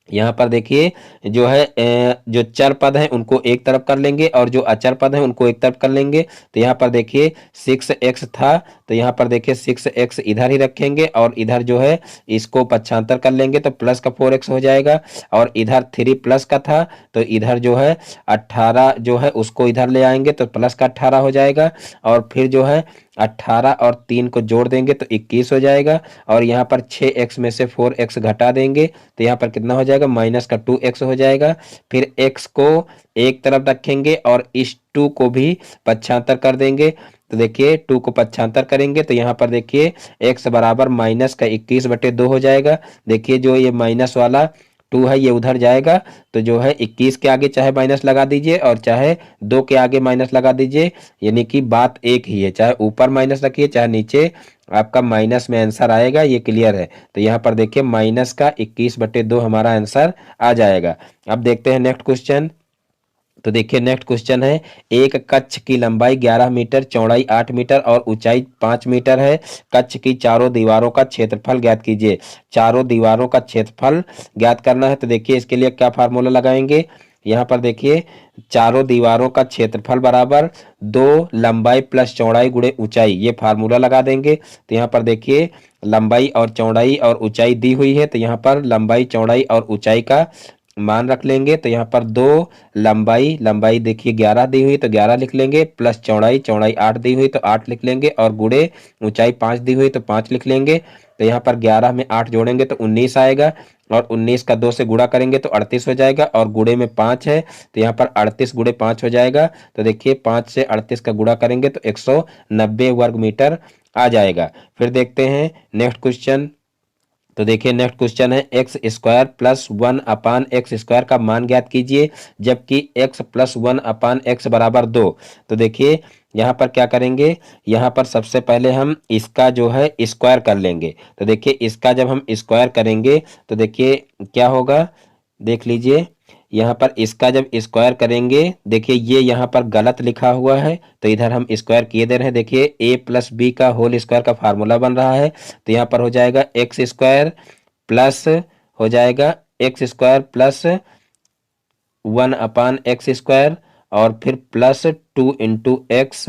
यहाँ पर देखिए जो है जो चर पद हैं उनको एक तरफ कर लेंगे और जो अचर पद हैं उनको एक तरफ कर लेंगे। तो यहाँ पर देखिए 6x था तो यहाँ पर देखिए 6x इधर ही रखेंगे और इधर जो है इसको पक्षांतर कर लेंगे तो प्लस का 4x हो जाएगा। और इधर 3 प्लस का था तो इधर जो है 18 जो है उसको इधर ले आएंगे तो प्लस का 18 हो जाएगा। और फिर जो है 18 और 3 को जोड़ देंगे तो 21 हो जाएगा। और यहाँ पर 6x में से 4x घटा देंगे तो यहाँ पर कितना हो जाएगा, माइनस का 2x हो जाएगा। फिर x को एक तरफ रखेंगे और इस 2 को भी पक्षांतर कर देंगे। तो देखिए 2 को पक्षांतर करेंगे तो यहाँ पर देखिए x बराबर -21/2 हो जाएगा। देखिए जो ये माइनस वाला 2 है ये उधर जाएगा, तो जो है 21 के आगे चाहे माइनस लगा दीजिए और चाहे 2 के आगे माइनस लगा दीजिए, यानी कि बात एक ही है, चाहे ऊपर माइनस रखिए चाहे नीचे, आपका माइनस में आंसर आएगा, ये क्लियर है। तो यहाँ पर देखिए माइनस का 21/2 हमारा आंसर आ जाएगा। अब देखते हैं नेक्स्ट क्वेश्चन। तो देखिए नेक्स्ट क्वेश्चन है, एक कक्ष की लंबाई 11 मीटर, चौड़ाई 8 मीटर और ऊंचाई 5 मीटर है। कक्ष की चारों दीवारों का क्षेत्रफल ज्ञात कीजिए। चारों दीवारों का क्षेत्रफल ज्ञात करना है, तो देखिए इसके लिए क्या फार्मूला लगाएंगे। यहाँ पर देखिए चारों दीवारों का क्षेत्रफल बराबर 2 लंबाई प्लस चौड़ाई गुणे ऊंचाई, ये फार्मूला लगा देंगे। तो यहाँ पर देखिए लंबाई और चौड़ाई और ऊंचाई दी हुई है, तो यहाँ पर लंबाई चौड़ाई और ऊंचाई का मान रख लेंगे। तो यहाँ पर 2 लंबाई देखिए 11 दी हुई तो 11 लिख लेंगे, प्लस चौड़ाई 8 दी हुई तो 8 लिख लेंगे, और गुणे ऊंचाई 5 दी हुई तो 5 लिख लेंगे। तो यहाँ पर 11 में 8 जोड़ेंगे तो 19 आएगा, और 19 का 2 से गुणा करेंगे तो 38 हो जाएगा, और गुणे में 5 है तो यहाँ पर 38 गुणे 5 हो जाएगा। तो देखिए 5 से 38 का गुणा करेंगे तो 190 वर्ग मीटर आ जाएगा। फिर देखते हैं नेक्स्ट क्वेश्चन। तो देखिए नेक्स्ट क्वेश्चन है, एक्स स्क्वायर प्लस 1/x² का मान ज्ञात कीजिए, जबकि x प्लस 1/x बराबर 2। तो देखिए यहाँ पर क्या करेंगे, यहाँ पर सबसे पहले हम इसका जो है स्क्वायर कर लेंगे। तो देखिए इसका जब हम स्क्वायर करेंगे तो देखिए क्या होगा, देख लीजिए। यहाँ पर इसका जब स्क्वायर करेंगे, देखिए ये यहाँ पर गलत लिखा हुआ है, तो इधर हम स्क्वायर किए दे रहे हैं। देखिए a प्लस बी का होल स्क्वायर का फार्मूला बन रहा है, तो यहाँ पर हो जाएगा एक्स स्क्वायर प्लस, हो जाएगा एक्स स्क्वायर प्लस 1/x², और फिर प्लस 2 इंटू एक्स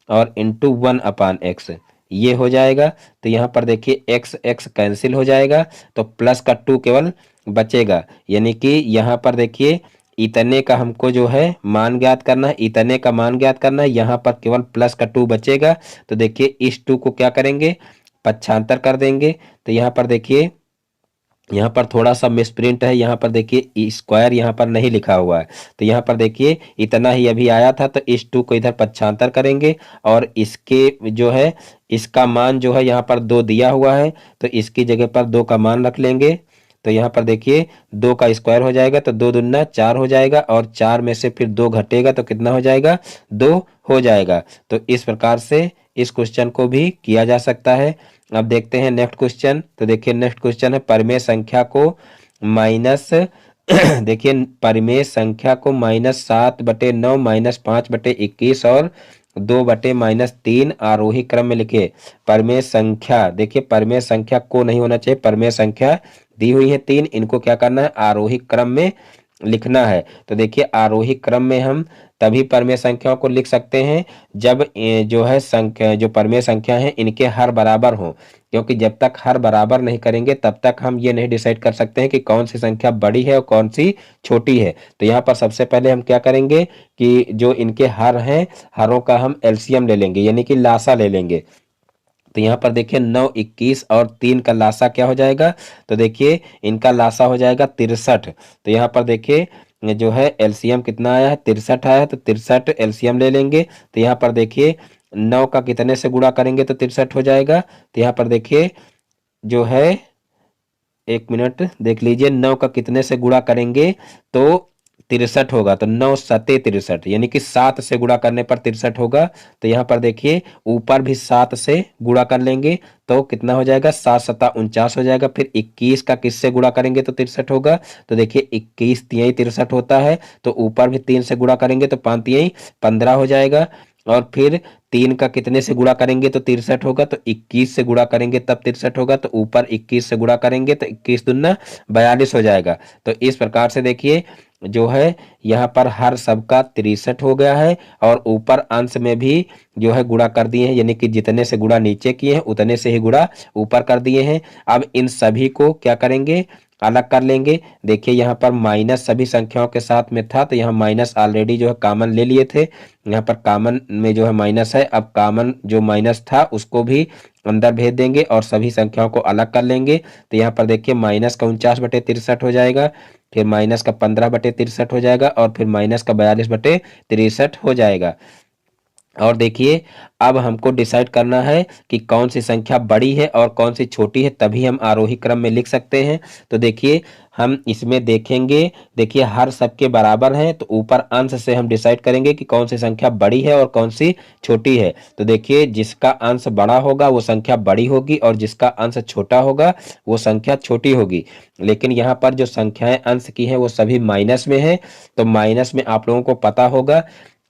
और इंटू 1/x, ये हो जाएगा। तो यहाँ पर देखिए एक्स एक्स कैंसिल हो जाएगा, तो प्लस का 2 केवल बचेगा, यानी कि यहाँ पर देखिए इतने का हमको जो है मान ज्ञात करना है, इतने का मान ज्ञात करना है, यहाँ पर केवल प्लस का 2 बचेगा। तो देखिए इस 2 को क्या करेंगे, पक्षांतर कर देंगे। तो यहाँ पर देखिए यहाँ पर थोड़ा सा मिसप्रिंट है, यहाँ पर देखिए स्क्वायर यहाँ पर नहीं लिखा हुआ है, तो यहाँ पर देखिए इतना ही अभी आया था, तो इस 2 को इधर पक्षांतर करेंगे, और इसके जो है इसका मान जो है यहाँ पर 2 दिया हुआ है, तो इसकी जगह पर 2 का मान रख लेंगे। तो यहाँ पर देखिए 2 का स्क्वायर हो जाएगा तो 2 दूना 4 हो जाएगा, और 4 में से फिर 2 घटेगा तो कितना हो जाएगा, 2 हो जाएगा। तो इस प्रकार से इस क्वेश्चन को भी किया जा सकता है। अब देखते हैं नेक्स्ट क्वेश्चन। तो देखिए नेक्स्ट क्वेश्चन है, परिमेय संख्या को माइनस देखिए परिमेय संख्या को -7/9 -5/21 और 2/-3 आरोही क्रम में लिखे। परिमेय संख्या, देखिए परिमेय संख्या को नहीं होना चाहिए, परिमेय संख्या दी हुई है 3, इनको क्या करना है, आरोही क्रम में लिखना है। तो देखिए आरोही क्रम में हम तभी परिमेय संख्याओं को लिख सकते हैं जब जो है संख्या, जो परिमेय संख्या है इनके हर बराबर हो, क्योंकि जब तक हर बराबर नहीं करेंगे तब तक हम ये नहीं डिसाइड कर सकते हैं कि कौन सी संख्या बड़ी है और कौन सी छोटी है। तो यहाँ पर सबसे पहले हम क्या करेंगे कि जो इनके हर हैं, हरों का हम एलसीएम ले लेंगे, यानी कि लासा ले लेंगे। तो यहाँ पर देखिए 9, 21 और 3 का लासा क्या हो जाएगा, तो देखिए इनका लासा हो जाएगा 63। तो यहाँ पर देखिए जो है एलसीएम कितना आया है, 63 आया है, तो 63 एलसीएम ले लेंगे। तो यहाँ पर देखिए 9 का कितने से गुणा करेंगे तो 63 हो जाएगा। तो यहाँ पर देखिए जो है, एक मिनट देख लीजिए, 9 का कितने से गुणा करेंगे तो 63 होगा, तो 9 सते 63, यानी कि 7 से गुणा करने पर 63 होगा। तो यहाँ पर देखिए ऊपर भी 7 से गुणा कर लेंगे तो कितना हो जाएगा, 7 सता 49 हो जाएगा। फिर 21 का किससे गुणा करेंगे तो 63 होगा, तो देखिए 21 तिहाई 63 होता है, तो ऊपर भी 3 से गुणा करेंगे तो 5 तिहाई 15 हो जाएगा। और फिर 3 का कितने से गुणा करेंगे तो 63 होगा, तो 21 से गुणा करेंगे तब 63 होगा, तो ऊपर 21 से गुणा करेंगे तो 21 दूना 42 हो जाएगा। तो इस प्रकार से देखिए जो है यहाँ पर हर सबका 63 हो गया है, और ऊपर अंश में भी जो है गुणा कर दिए हैं, यानी कि जितने से गुणा नीचे किए हैं उतने से ही गुणा ऊपर कर दिए हैं। अब इन सभी को क्या करेंगे, अलग कर लेंगे। देखिए यहाँ पर माइनस सभी संख्याओं के साथ में था, तो यहाँ माइनस ऑलरेडी जो है कॉमन ले लिए थे, यहाँ पर कॉमन में जो है माइनस है, अब कॉमन जो माइनस था उसको भी अंदर भेज देंगे और सभी संख्याओं को अलग कर लेंगे। तो यहाँ पर देखिए माइनस का 49/63 हो जाएगा, फिर माइनस का 15/63 हो जाएगा, और फिर माइनस का 42/63 हो जाएगा। और देखिए अब हमको डिसाइड करना है कि कौन सी संख्या बड़ी है और कौन सी छोटी है, तभी हम आरोही क्रम में लिख सकते हैं। तो देखिए हम इसमें देखेंगे, देखिए हर सबके बराबर हैं तो ऊपर अंश से हम डिसाइड करेंगे कि कौन सी संख्या बड़ी है और कौन सी छोटी है। तो देखिए जिसका अंश बड़ा होगा वो संख्या बड़ी होगी और जिसका अंश छोटा होगा वो संख्या छोटी होगी। लेकिन यहाँ पर जो संख्याएं अंश की हैं वो सभी माइनस में है। तो माइनस में आप लोगों को पता होगा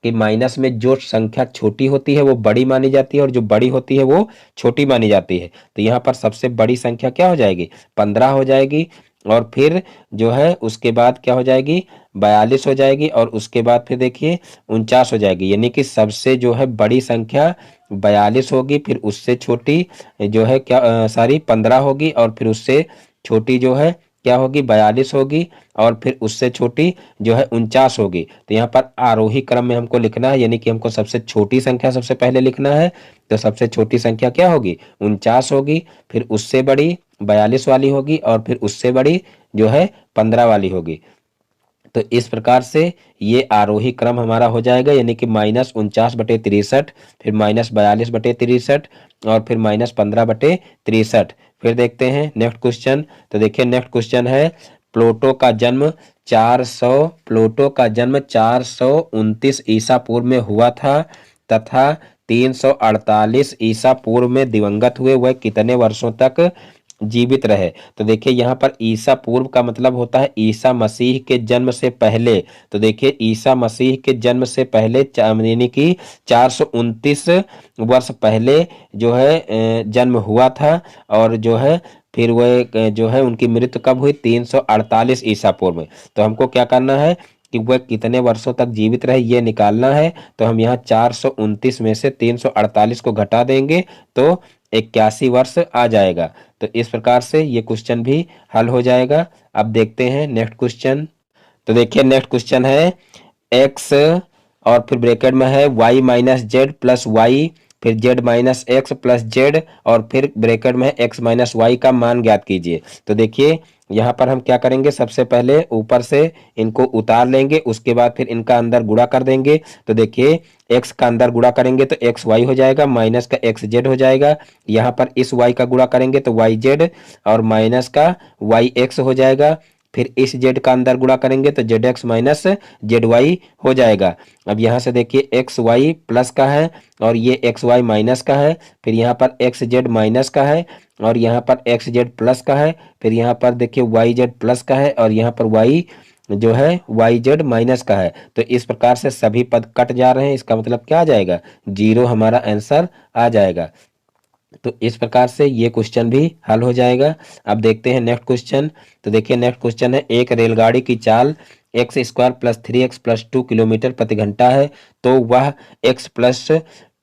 कि माइनस में जो संख्या छोटी होती है वो बड़ी मानी जाती है और जो बड़ी होती है वो छोटी मानी जाती है। तो यहाँ पर सबसे बड़ी संख्या क्या हो जाएगी, 15 हो जाएगी। और फिर जो है उसके बाद क्या हो जाएगी, 42 हो जाएगी। और उसके बाद फिर देखिए 49 हो जाएगी। यानी कि सबसे जो है बड़ी संख्या 42 होगी, फिर उससे छोटी जो है क्या सॉरी 15 होगी, और फिर उससे छोटी जो है क्या होगी, 42 होगी, और फिर उससे छोटी जो है 49 होगी। तो यहाँ पर आरोही क्रम में हमको लिखना है, यानी कि हमको सबसे छोटी संख्या सबसे पहले लिखना है। तो सबसे छोटी संख्या क्या होगी, 49 होगी, फिर उससे बड़ी 42 वाली होगी, और फिर उससे बड़ी जो है 15 वाली होगी। तो इस प्रकार से ये आरोही क्रम हमारा हो जाएगा, यानी कि -49/63, फिर -42/63, और फिर -15/63। फिर देखते हैं नेक्स्ट क्वेश्चन। तो देखिए नेक्स्ट क्वेश्चन है, प्लूटो का जन्म 429 ईसा पूर्व में हुआ था तथा 348 ईसा पूर्व में दिवंगत हुए। वह कितने वर्षों तक जीवित रहे। तो देखिए यहाँ पर ईसा पूर्व का मतलब होता है ईसा मसीह के जन्म से पहले। तो देखिए ईसा मसीह के जन्म से पहले यानी कि 429 वर्ष पहले जो है जन्म हुआ था। और जो है फिर वह जो है उनकी मृत्यु कब हुई, 348 ईसा पूर्व में। तो हमको क्या करना है कि वह कितने वर्षों तक जीवित रहे ये निकालना है। तो हम यहाँ 429 में से 348 को घटा देंगे तो 81 वर्ष आ जाएगा। तो इस प्रकार से ये क्वेश्चन भी हल हो जाएगा। अब देखते हैं नेक्स्ट क्वेश्चन। तो देखिए नेक्स्ट क्वेश्चन है, x और फिर ब्रैकेट में है y minus z plus y, फिर z minus x plus z, और फिर ब्रैकेट में है x माइनस वाई का मान ज्ञात कीजिए। तो देखिए यहाँ पर हम क्या करेंगे, सबसे पहले ऊपर से इनको उतार लेंगे, उसके बाद फिर इनका अंदर गुणा कर देंगे। तो देखिए x का अंदर गुणा करेंगे तो एक्स वाई हो जाएगा, माइनस का एक्स जेड हो जाएगा। यहाँ पर इस y का गुणा करेंगे तो वाई जेड, और माइनस का वाई एक्स हो जाएगा। फिर इस z का अंदर गुणा करेंगे तो z x minus z y हो जाएगा। अब यहाँ से देखिए एक्स वाई प्लस का है और ये एक्स वाई माइनस का है, फिर यहाँ पर एक्स जेड माइनस का है, और यहाँ पर एक्स जेड प्लस का है, फिर यहाँ पर देखिए वाई जेड प्लस का है, और यहाँ पर वाई जो है वाई जेड माइनस का है। तो इस प्रकार से सभी पद कट जा रहे हैं, इसका मतलब क्या आ जाएगा, 0 हमारा आंसर आ जाएगा। तो इस प्रकार से ये क्वेश्चन भी हल हो जाएगा। अब देखते हैं नेक्स्ट क्वेश्चन। तो देखिए नेक्स्ट क्वेश्चन है, एक रेलगाड़ी की चाल x² + 3x + 2 किलोमीटर प्रति घंटा है, तो वह x +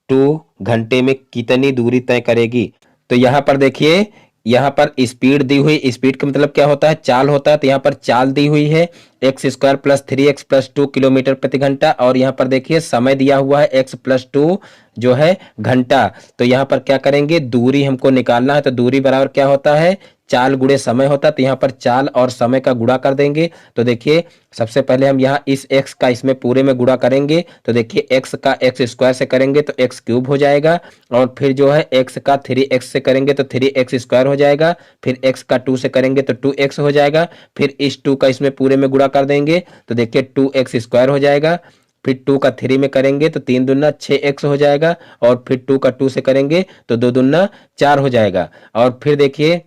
2 घंटे में कितनी दूरी तय करेगी। तो यहाँ पर देखिए यहाँ पर स्पीड दी हुई, स्पीड का मतलब क्या होता है, चाल होता है। तो यहाँ पर चाल दी हुई है x² + 3x + 2 किलोमीटर प्रति घंटा, और यहाँ पर देखिए समय दिया हुआ है x + 2 जो है घंटा। तो यहाँ पर क्या करेंगे, दूरी हमको निकालना है। तो दूरी बराबर क्या होता है, चाल गुणे समय होता है। तो यहाँ पर चाल और समय का गुणा कर देंगे। तो देखिए सबसे पहले हम यहाँ इस x का इसमें पूरे में गुणा करेंगे। तो देखिए x का x² से करेंगे तो x³ हो जाएगा, और फिर जो है x का 3x से करेंगे तो 3x² हो जाएगा, फिर x का 2 से करेंगे तो 2x हो जाएगा, फिर इस 2 का इसमें पूरे में गुणा कर देंगे तो देखिए 2x² हो जाएगा, फिर 2 का 3 में करेंगे तो 3 दूना 6x हो जाएगा, और फिर 2 का 2 से करेंगे तो 2 दूना 4 हो जाएगा। और फिर देखिए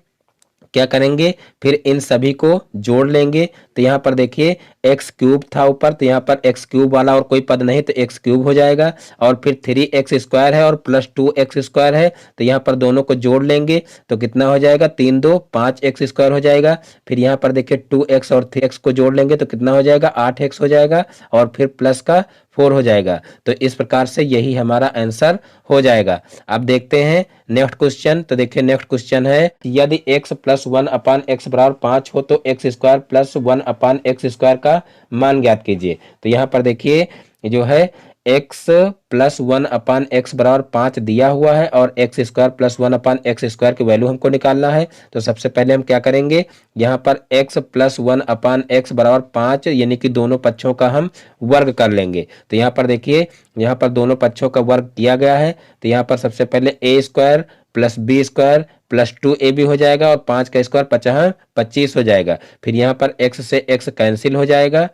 क्या करेंगे, फिर इन सभी को जोड़ लेंगे। तो यहाँ पर देखिए x³ था ऊपर, तो यहाँ पर x³ वाला और कोई पद नहीं तो x³ हो जाएगा, और फिर 3x² है और प्लस 2x² है, तो यहाँ पर दोनों को जोड़ लेंगे तो कितना हो जाएगा, 3 2 5x² हो जाएगा। फिर यहाँ पर देखिए 2x और 3x को जोड़ लेंगे तो कितना हो जाएगा, 8x हो जाएगा, और फिर प्लस का 4 हो जाएगा। तो इस प्रकार से यही हमारा आंसर हो जाएगा। अब देखते हैं नेक्स्ट क्वेश्चन। तो देखिए नेक्स्ट क्वेश्चन है, यदि x + 1/x = 5 हो तो x² + 1/x² का मान ज्ञात कीजिए। तो यहाँ पर देखिए जो है एक्स प्लस 1/x बराबर 5 दिया हुआ है और x square plus 1/x square की वैल्यू हमको निकालना है। तो सबसे पहले हम क्या करेंगे, यहाँ पर x प्लस 1/x बराबर 5 यानी कि दोनों पक्षों का हम वर्ग कर लेंगे। तो यहाँ पर देखिए, यहाँ पर दोनों पक्षों का वर्ग किया गया है। तो यहाँ पर सबसे पहले a square plus b square plus 2ab हो जाएगा और 5 का स्क्वायर 25 हो जाएगा। फिर यहाँ पर x से x कैंसिल हो जाएगा।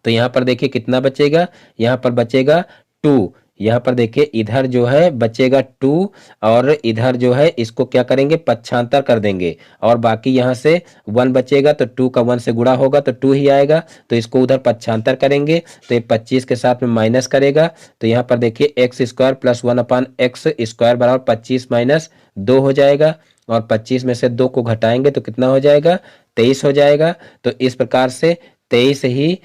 तो यहाँ पर देखिए कितना बचेगा, यहाँ पर बचेगा 2। यहाँ पर देखिए इधर जो है बचेगा 2 और इधर जो है इसको क्या करेंगे, पक्षांतर कर देंगे और बाकी यहाँ से 1 बचेगा। तो 2 का 1 से गुणा होगा तो 2 ही आएगा। तो इसको उधर पक्षांतर करेंगे तो ये 25 के साथ में माइनस करेगा। तो यहाँ पर देखिए x square plus 1/x square बराबर 25 माइनस 2 हो जाएगा और 25 में से 2 को घटाएंगे तो कितना हो जाएगा, 23 हो जाएगा। तो इस प्रकार से 23 ही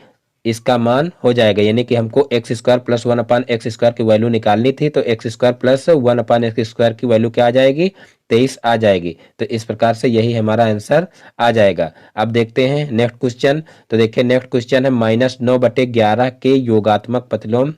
इसका मान हो जाएगा, यानी कि हमको x square plus 1/x square की वैल्यू निकालनी थी। तो x square plus 1/x square की वैल्यू क्या आ जाएगी, 23 आ जाएगी। तो इस प्रकार से यही हमारा आंसर आ जाएगा। अब देखते हैं नेक्स्ट क्वेश्चन। तो देखिए नेक्स्ट क्वेश्चन है -9/11 के योगात्मक प्रतिलोम,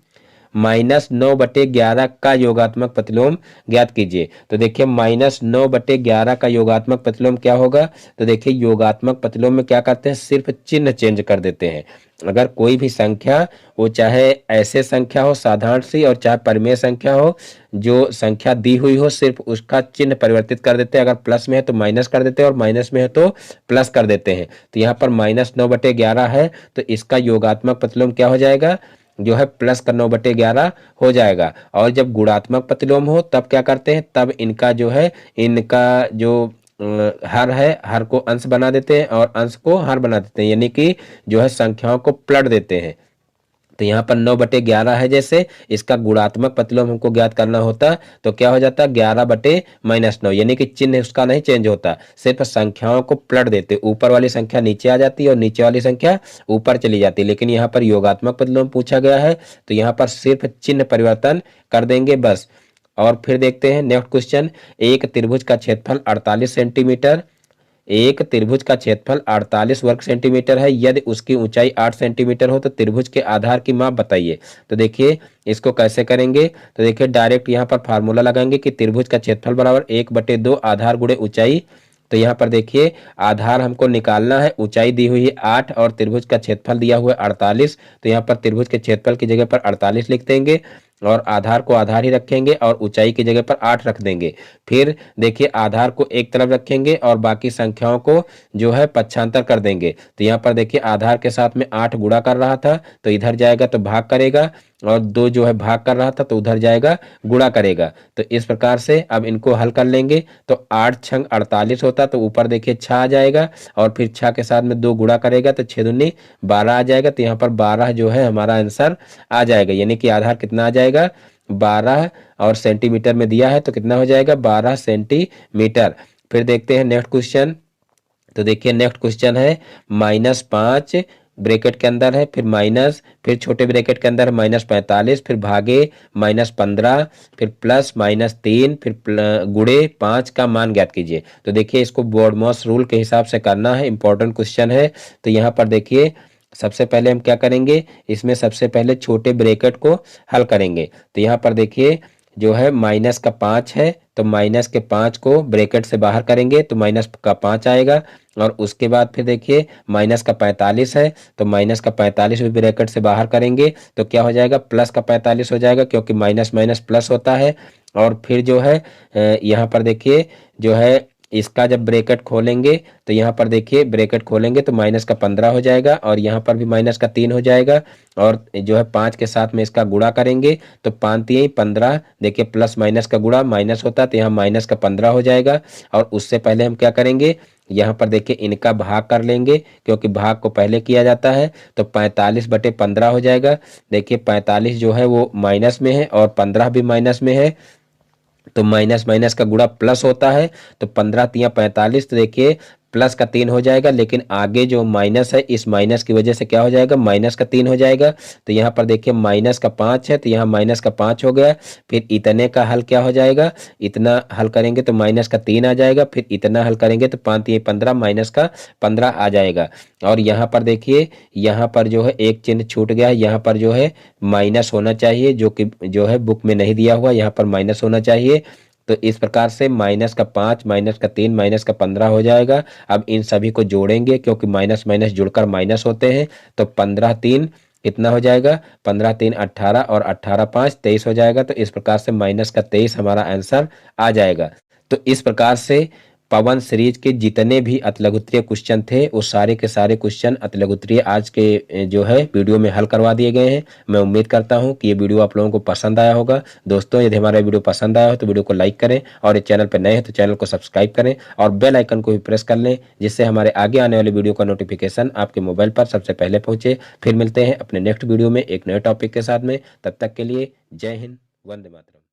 -9/11 का योगात्मक प्रतिलोम ज्ञात कीजिए। तो देखिए -9/11 का योगात्मक प्रतिलोम क्या होगा। तो देखिए योगात्मक प्रतिलोम में क्या करते हैं, सिर्फ चिन्ह चेंज कर देते हैं। अगर कोई भी संख्या, वो चाहे ऐसे संख्या हो साधारण सी और चाहे परिमेय संख्या हो, जो संख्या दी हुई हो सिर्फ उसका चिन्ह परिवर्तित कर देते हैं। अगर प्लस में है तो माइनस कर देते हैं और माइनस में है तो प्लस कर देते हैं। तो यहाँ पर -9/11 है तो इसका योगात्मक प्रतिलोम क्या हो जाएगा, जो है प्लस का 9/11 हो जाएगा। और जब गुणात्मक प्रतिलोम हो तब क्या करते हैं, तब इनका जो है, इनका जो हर है, हर को अंश बना देते हैं और अंश को हर बना देते हैं, यानी कि जो है संख्याओं को पलट देते हैं। तो यहाँ पर 9/11 है, जैसे इसका गुणात्मक प्रतिलोम हमको ज्ञात करना होता तो क्या हो जाता, 11/-9, यानी कि चिन्ह उसका नहीं चेंज होता, सिर्फ संख्याओं को पलट देते, ऊपर वाली संख्या नीचे आ जाती है और नीचे वाली संख्या ऊपर चली जाती है। लेकिन यहाँ पर योगात्मक प्रतिलोम पूछा गया है तो यहाँ पर सिर्फ चिन्ह परिवर्तन कर देंगे बस। और फिर देखते हैं नेक्स्ट क्वेश्चन। एक त्रिभुज का क्षेत्रफल 48 सेंटीमीटर, एक त्रिभुज का क्षेत्रफल 48 वर्ग सेंटीमीटर है। यदि उसकी ऊंचाई 8 सेंटीमीटर हो तो त्रिभुज के आधार की माप बताइए। तो देखिए इसको कैसे करेंगे, तो देखिए डायरेक्ट यहाँ पर फार्मूला लगाएंगे कि त्रिभुज का क्षेत्रफल बराबर 1/2 आधार गुणे ऊंचाई। तो यहाँ पर देखिए आधार हमको निकालना है, ऊंचाई दी हुई है 8 और त्रिभुज का क्षेत्रफल दिया हुआ है 48। तो यहाँ पर त्रिभुज के क्षेत्रफल की जगह पर 48 लिख देंगे और आधार को आधार ही रखेंगे और ऊंचाई की जगह पर 8 रख देंगे। फिर देखिए आधार को एक तरफ रखेंगे और बाकी संख्याओं को जो है पक्षांतर कर देंगे। तो यहाँ पर देखिए आधार के साथ में 8 गुणा कर रहा था तो इधर जाएगा तो भाग करेगा और 2 जो है भाग कर रहा था तो उधर जाएगा गुणा करेगा। तो इस प्रकार से अब इनको हल कर लेंगे तो 8 छंग 48 होता तो ऊपर देखिए 6 आ जाएगा और फिर 6 के साथ में 2 गुणा करेगा तो 6 दूनी 12 आ जाएगा। तो यहाँ पर 12 जो है हमारा आंसर आ जाएगा, यानी कि आधार कितना आ जाएगा, 12 और सेंटीमीटर में दिया है तो कितना हो जाएगा, 12 सेंटीमीटर। फिर देखते हैं नेक्स्ट क्वेश्चन। तो देखिए नेक्स्ट क्वेश्चन है -5 ब्रैकेट के अंदर है, फिर माइनस, फिर छोटे ब्रैकेट के अंदर है -45, फिर भागे -15, फिर प्लस -3, फिर गुणे 5 का मान ज्ञात कीजिए। तो देखिए इसको बोर्डमॉस रूल के हिसाब से करना है, इंपॉर्टेंट क्वेश्चन है। तो यहाँ पर देखिए सबसे पहले हम क्या करेंगे, इसमें सबसे पहले छोटे ब्रैकेट को हल करेंगे। तो यहाँ पर देखिए जो है -5 है तो -5 को ब्रैकेट से बाहर करेंगे तो -5 आएगा। और उसके बाद फिर देखिए -45 है तो -45 भी ब्रैकेट से बाहर करेंगे तो क्या हो जाएगा, +45 हो जाएगा, क्योंकि माइनस माइनस प्लस होता है। और फिर जो है यहाँ पर देखिए जो है इसका जब ब्रैकेट खोलेंगे तो यहाँ पर देखिए ब्रैकेट खोलेंगे तो -15 हो जाएगा और यहाँ पर भी -3 हो जाएगा और जो है 5 के साथ में इसका गुणा करेंगे तो 5×3=15, देखिए प्लस माइनस का गुणा माइनस होता है तो यहाँ -15 हो जाएगा। और उससे पहले हम क्या करेंगे, यहाँ पर देखिए इनका भाग कर लेंगे क्योंकि भाग को पहले किया जाता है तो 45/15 हो जाएगा। देखिए 45 जो है वो माइनस में है और 15 भी माइनस में है तो माइनस माइनस का गुणा प्लस होता है तो 15×3=45, तो देखिए प्लस का 3 हो जाएगा, लेकिन आगे जो माइनस है इस माइनस की वजह से क्या हो जाएगा, माइनस का 3 हो जाएगा। तो यहाँ पर देखिए माइनस का 5 है तो यहाँ माइनस का 5 हो गया। फिर इतने का हल क्या हो जाएगा, इतना हल करेंगे तो माइनस का 3 आ जाएगा। फिर इतना हल करेंगे तो 5 ये 15, माइनस का 15 आ जाएगा। और यहाँ पर देखिए यहाँ पर जो है एक चिन्ह छूट गया है, यहाँ पर जो है माइनस होना चाहिए, जो कि जो है बुक में नहीं दिया हुआ, यहाँ पर माइनस होना चाहिए। तो इस प्रकार से माइनस का 5, माइनस का 3, माइनस का 15 हो जाएगा। अब इन सभी को जोड़ेंगे क्योंकि माइनस माइनस जुड़कर माइनस होते हैं। तो 15 3 कितना हो जाएगा, 15 3 18 और 18 5 23 हो जाएगा। तो इस प्रकार से माइनस का 23 हमारा आंसर आ जाएगा। तो इस प्रकार से पवन सीरीज के जितने भी अतिलघुत्तरीय क्वेश्चन थे वो सारे के सारे क्वेश्चन अतिलघुत्तरीय आज के जो है वीडियो में हल करवा दिए गए हैं। मैं उम्मीद करता हूं कि ये वीडियो आप लोगों को पसंद आया होगा। दोस्तों यदि हमारा वीडियो पसंद आया हो तो वीडियो को लाइक करें, और इस चैनल पर नए हैं तो चैनल को सब्सक्राइब करें और बेल आइकन को भी प्रेस कर लें, जिससे हमारे आगे आने वाले वीडियो का नोटिफिकेशन आपके मोबाइल पर सबसे पहले पहुंचे। फिर मिलते हैं अपने नेक्स्ट वीडियो में एक नए टॉपिक के साथ में। तब तक के लिए जय हिंद, वंदे मातरम।